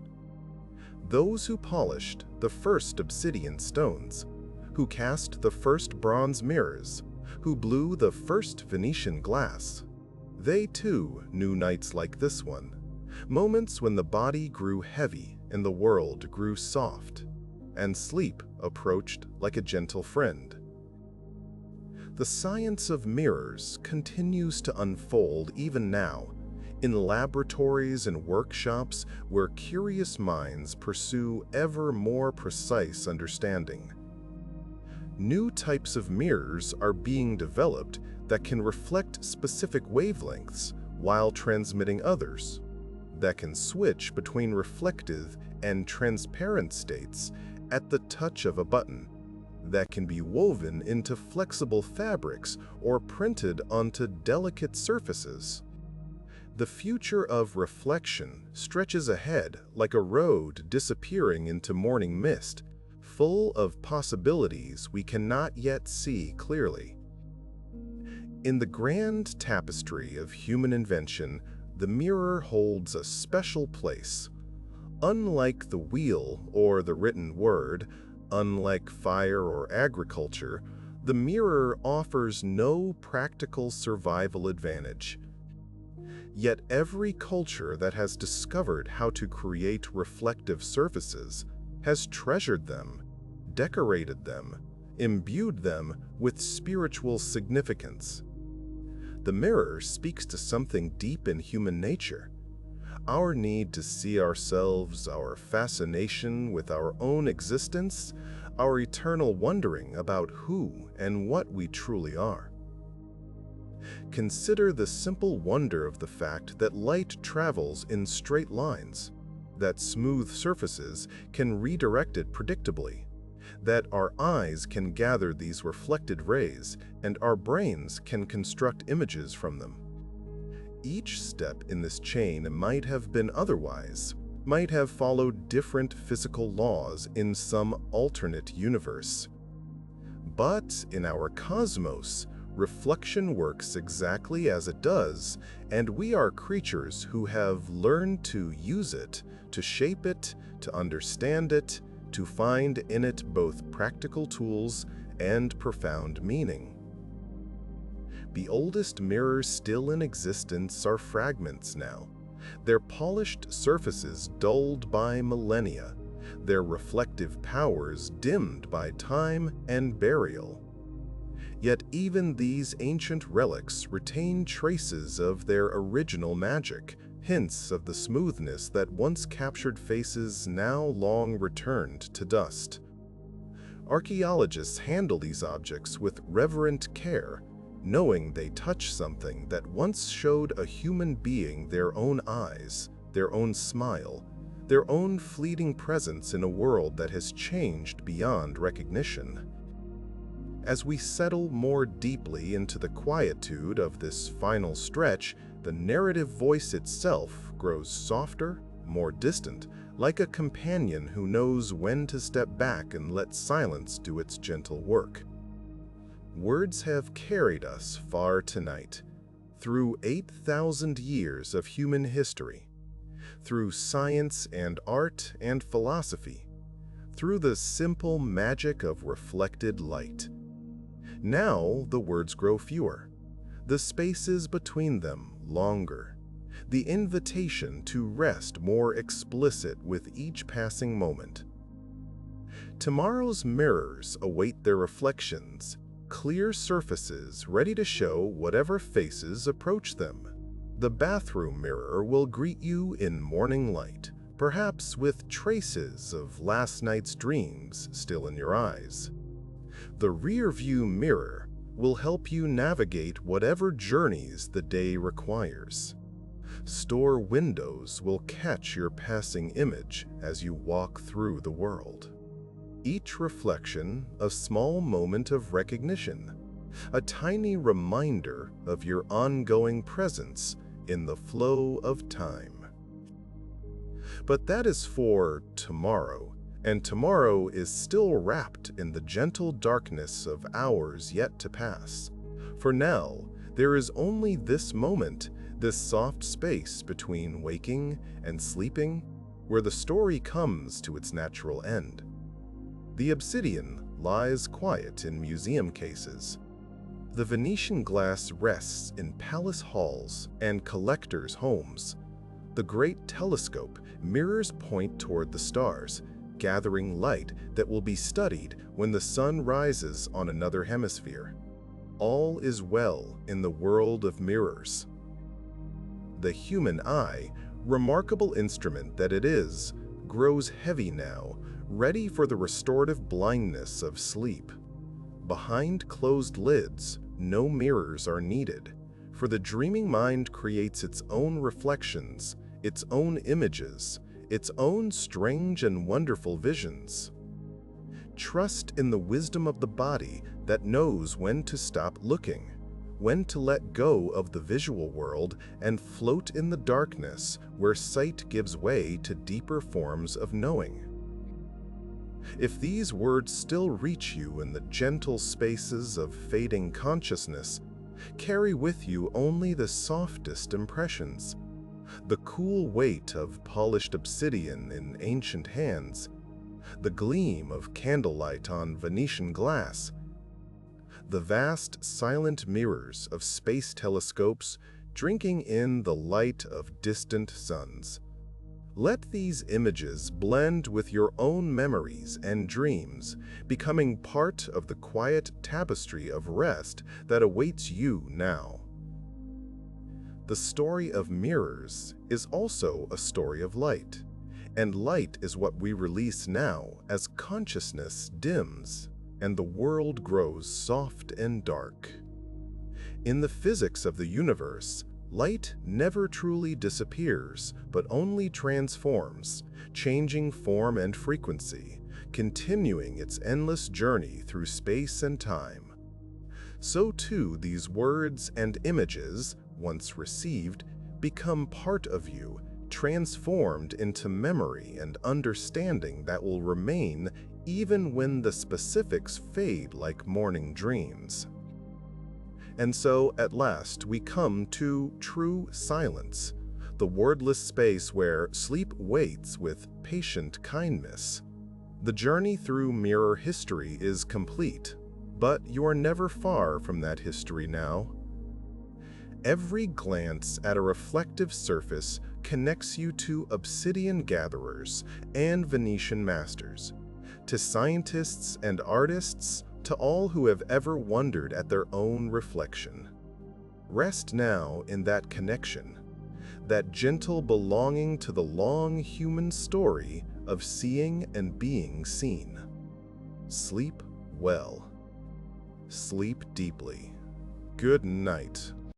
Those who polished the first obsidian stones, who cast the first bronze mirrors, who blew the first Venetian glass, they too knew nights like this one, moments when the body grew heavy and the world grew soft, and sleep approached like a gentle friend. The science of mirrors continues to unfold even now, in laboratories and workshops where curious minds pursue ever more precise understanding. New types of mirrors are being developed that can reflect specific wavelengths while transmitting others, that can switch between reflective and transparent states at the touch of a button, that can be woven into flexible fabrics or printed onto delicate surfaces. The future of reflection stretches ahead like a road disappearing into morning mist, full of possibilities we cannot yet see clearly. In the grand tapestry of human invention, the mirror holds a special place. Unlike the wheel or the written word, unlike fire or agriculture, the mirror offers no practical survival advantage. Yet every culture that has discovered how to create reflective surfaces has treasured them, decorated them, imbued them with spiritual significance. The mirror speaks to something deep in human nature. Our need to see ourselves, our fascination with our own existence, our eternal wondering about who and what we truly are. Consider the simple wonder of the fact that light travels in straight lines, that smooth surfaces can redirect it predictably, that our eyes can gather these reflected rays and our brains can construct images from them. Each step in this chain might have been otherwise, might have followed different physical laws in some alternate universe. But in our cosmos, reflection works exactly as it does, and we are creatures who have learned to use it, to shape it, to understand it, to find in it both practical tools and profound meaning. The oldest mirrors still in existence are fragments now, their polished surfaces dulled by millennia, their reflective powers dimmed by time and burial. Yet even these ancient relics retain traces of their original magic, hints of the smoothness that once captured faces now long returned to dust. Archaeologists handle these objects with reverent care, knowing they touch something that once showed a human being their own eyes, their own smile, their own fleeting presence in a world that has changed beyond recognition. As we settle more deeply into the quietude of this final stretch, the narrative voice itself grows softer, more distant, like a companion who knows when to step back and let silence do its gentle work. Words have carried us far tonight, through 8,000 years of human history, through science and art and philosophy, through the simple magic of reflected light. Now the words grow fewer, the spaces between them longer, the invitation to rest more explicit with each passing moment. Tomorrow's mirrors await their reflections, clear surfaces ready to show whatever faces approach them. The bathroom mirror will greet you in morning light, perhaps with traces of last night's dreams still in your eyes. The rear-view mirror will help you navigate whatever journeys the day requires. Store windows will catch your passing image as you walk through the world. Each reflection a small moment of recognition, a tiny reminder of your ongoing presence in the flow of time. But that is for tomorrow, and tomorrow is still wrapped in the gentle darkness of hours yet to pass. For now, there is only this moment, this soft space between waking and sleeping, where the story comes to its natural end. The obsidian lies quiet in museum cases. The Venetian glass rests in palace halls and collectors' homes. The great telescope mirrors point toward the stars, gathering light that will be studied when the sun rises on another hemisphere. All is well in the world of mirrors. the human eye, remarkable instrument that it is, grows heavy now, ready for the restorative blindness of sleep. Behind closed lids, no mirrors are needed, for the dreaming mind creates its own reflections, its own images, its own strange and wonderful visions. Trust in the wisdom of the body that knows when to stop looking, when to let go of the visual world and float in the darkness where sight gives way to deeper forms of knowing. If these words still reach you in the gentle spaces of fading consciousness, carry with you only the softest impressions, the cool weight of polished obsidian in ancient hands, the gleam of candlelight on Venetian glass, the vast silent mirrors of space telescopes drinking in the light of distant suns. Let these images blend with your own memories and dreams, becoming part of the quiet tapestry of rest that awaits you now. The story of mirrors is also a story of light, and light is what we release now as consciousness dims and the world grows soft and dark. In the physics of the universe, light never truly disappears, but only transforms, changing form and frequency, continuing its endless journey through space and time. So too these words and images, once received, become part of you, transformed into memory and understanding that will remain even when the specifics fade like morning dreams. And so, at last, we come to true silence, the wordless space where sleep waits with patient kindness. The journey through mirror history is complete, but you are never far from that history now. Every glance at a reflective surface connects you to obsidian gatherers and Venetian masters, to scientists and artists, to all who have ever wondered at their own reflection. Rest now in that connection, that gentle belonging to the long human story of seeing and being seen. Sleep well. Sleep deeply. Good night.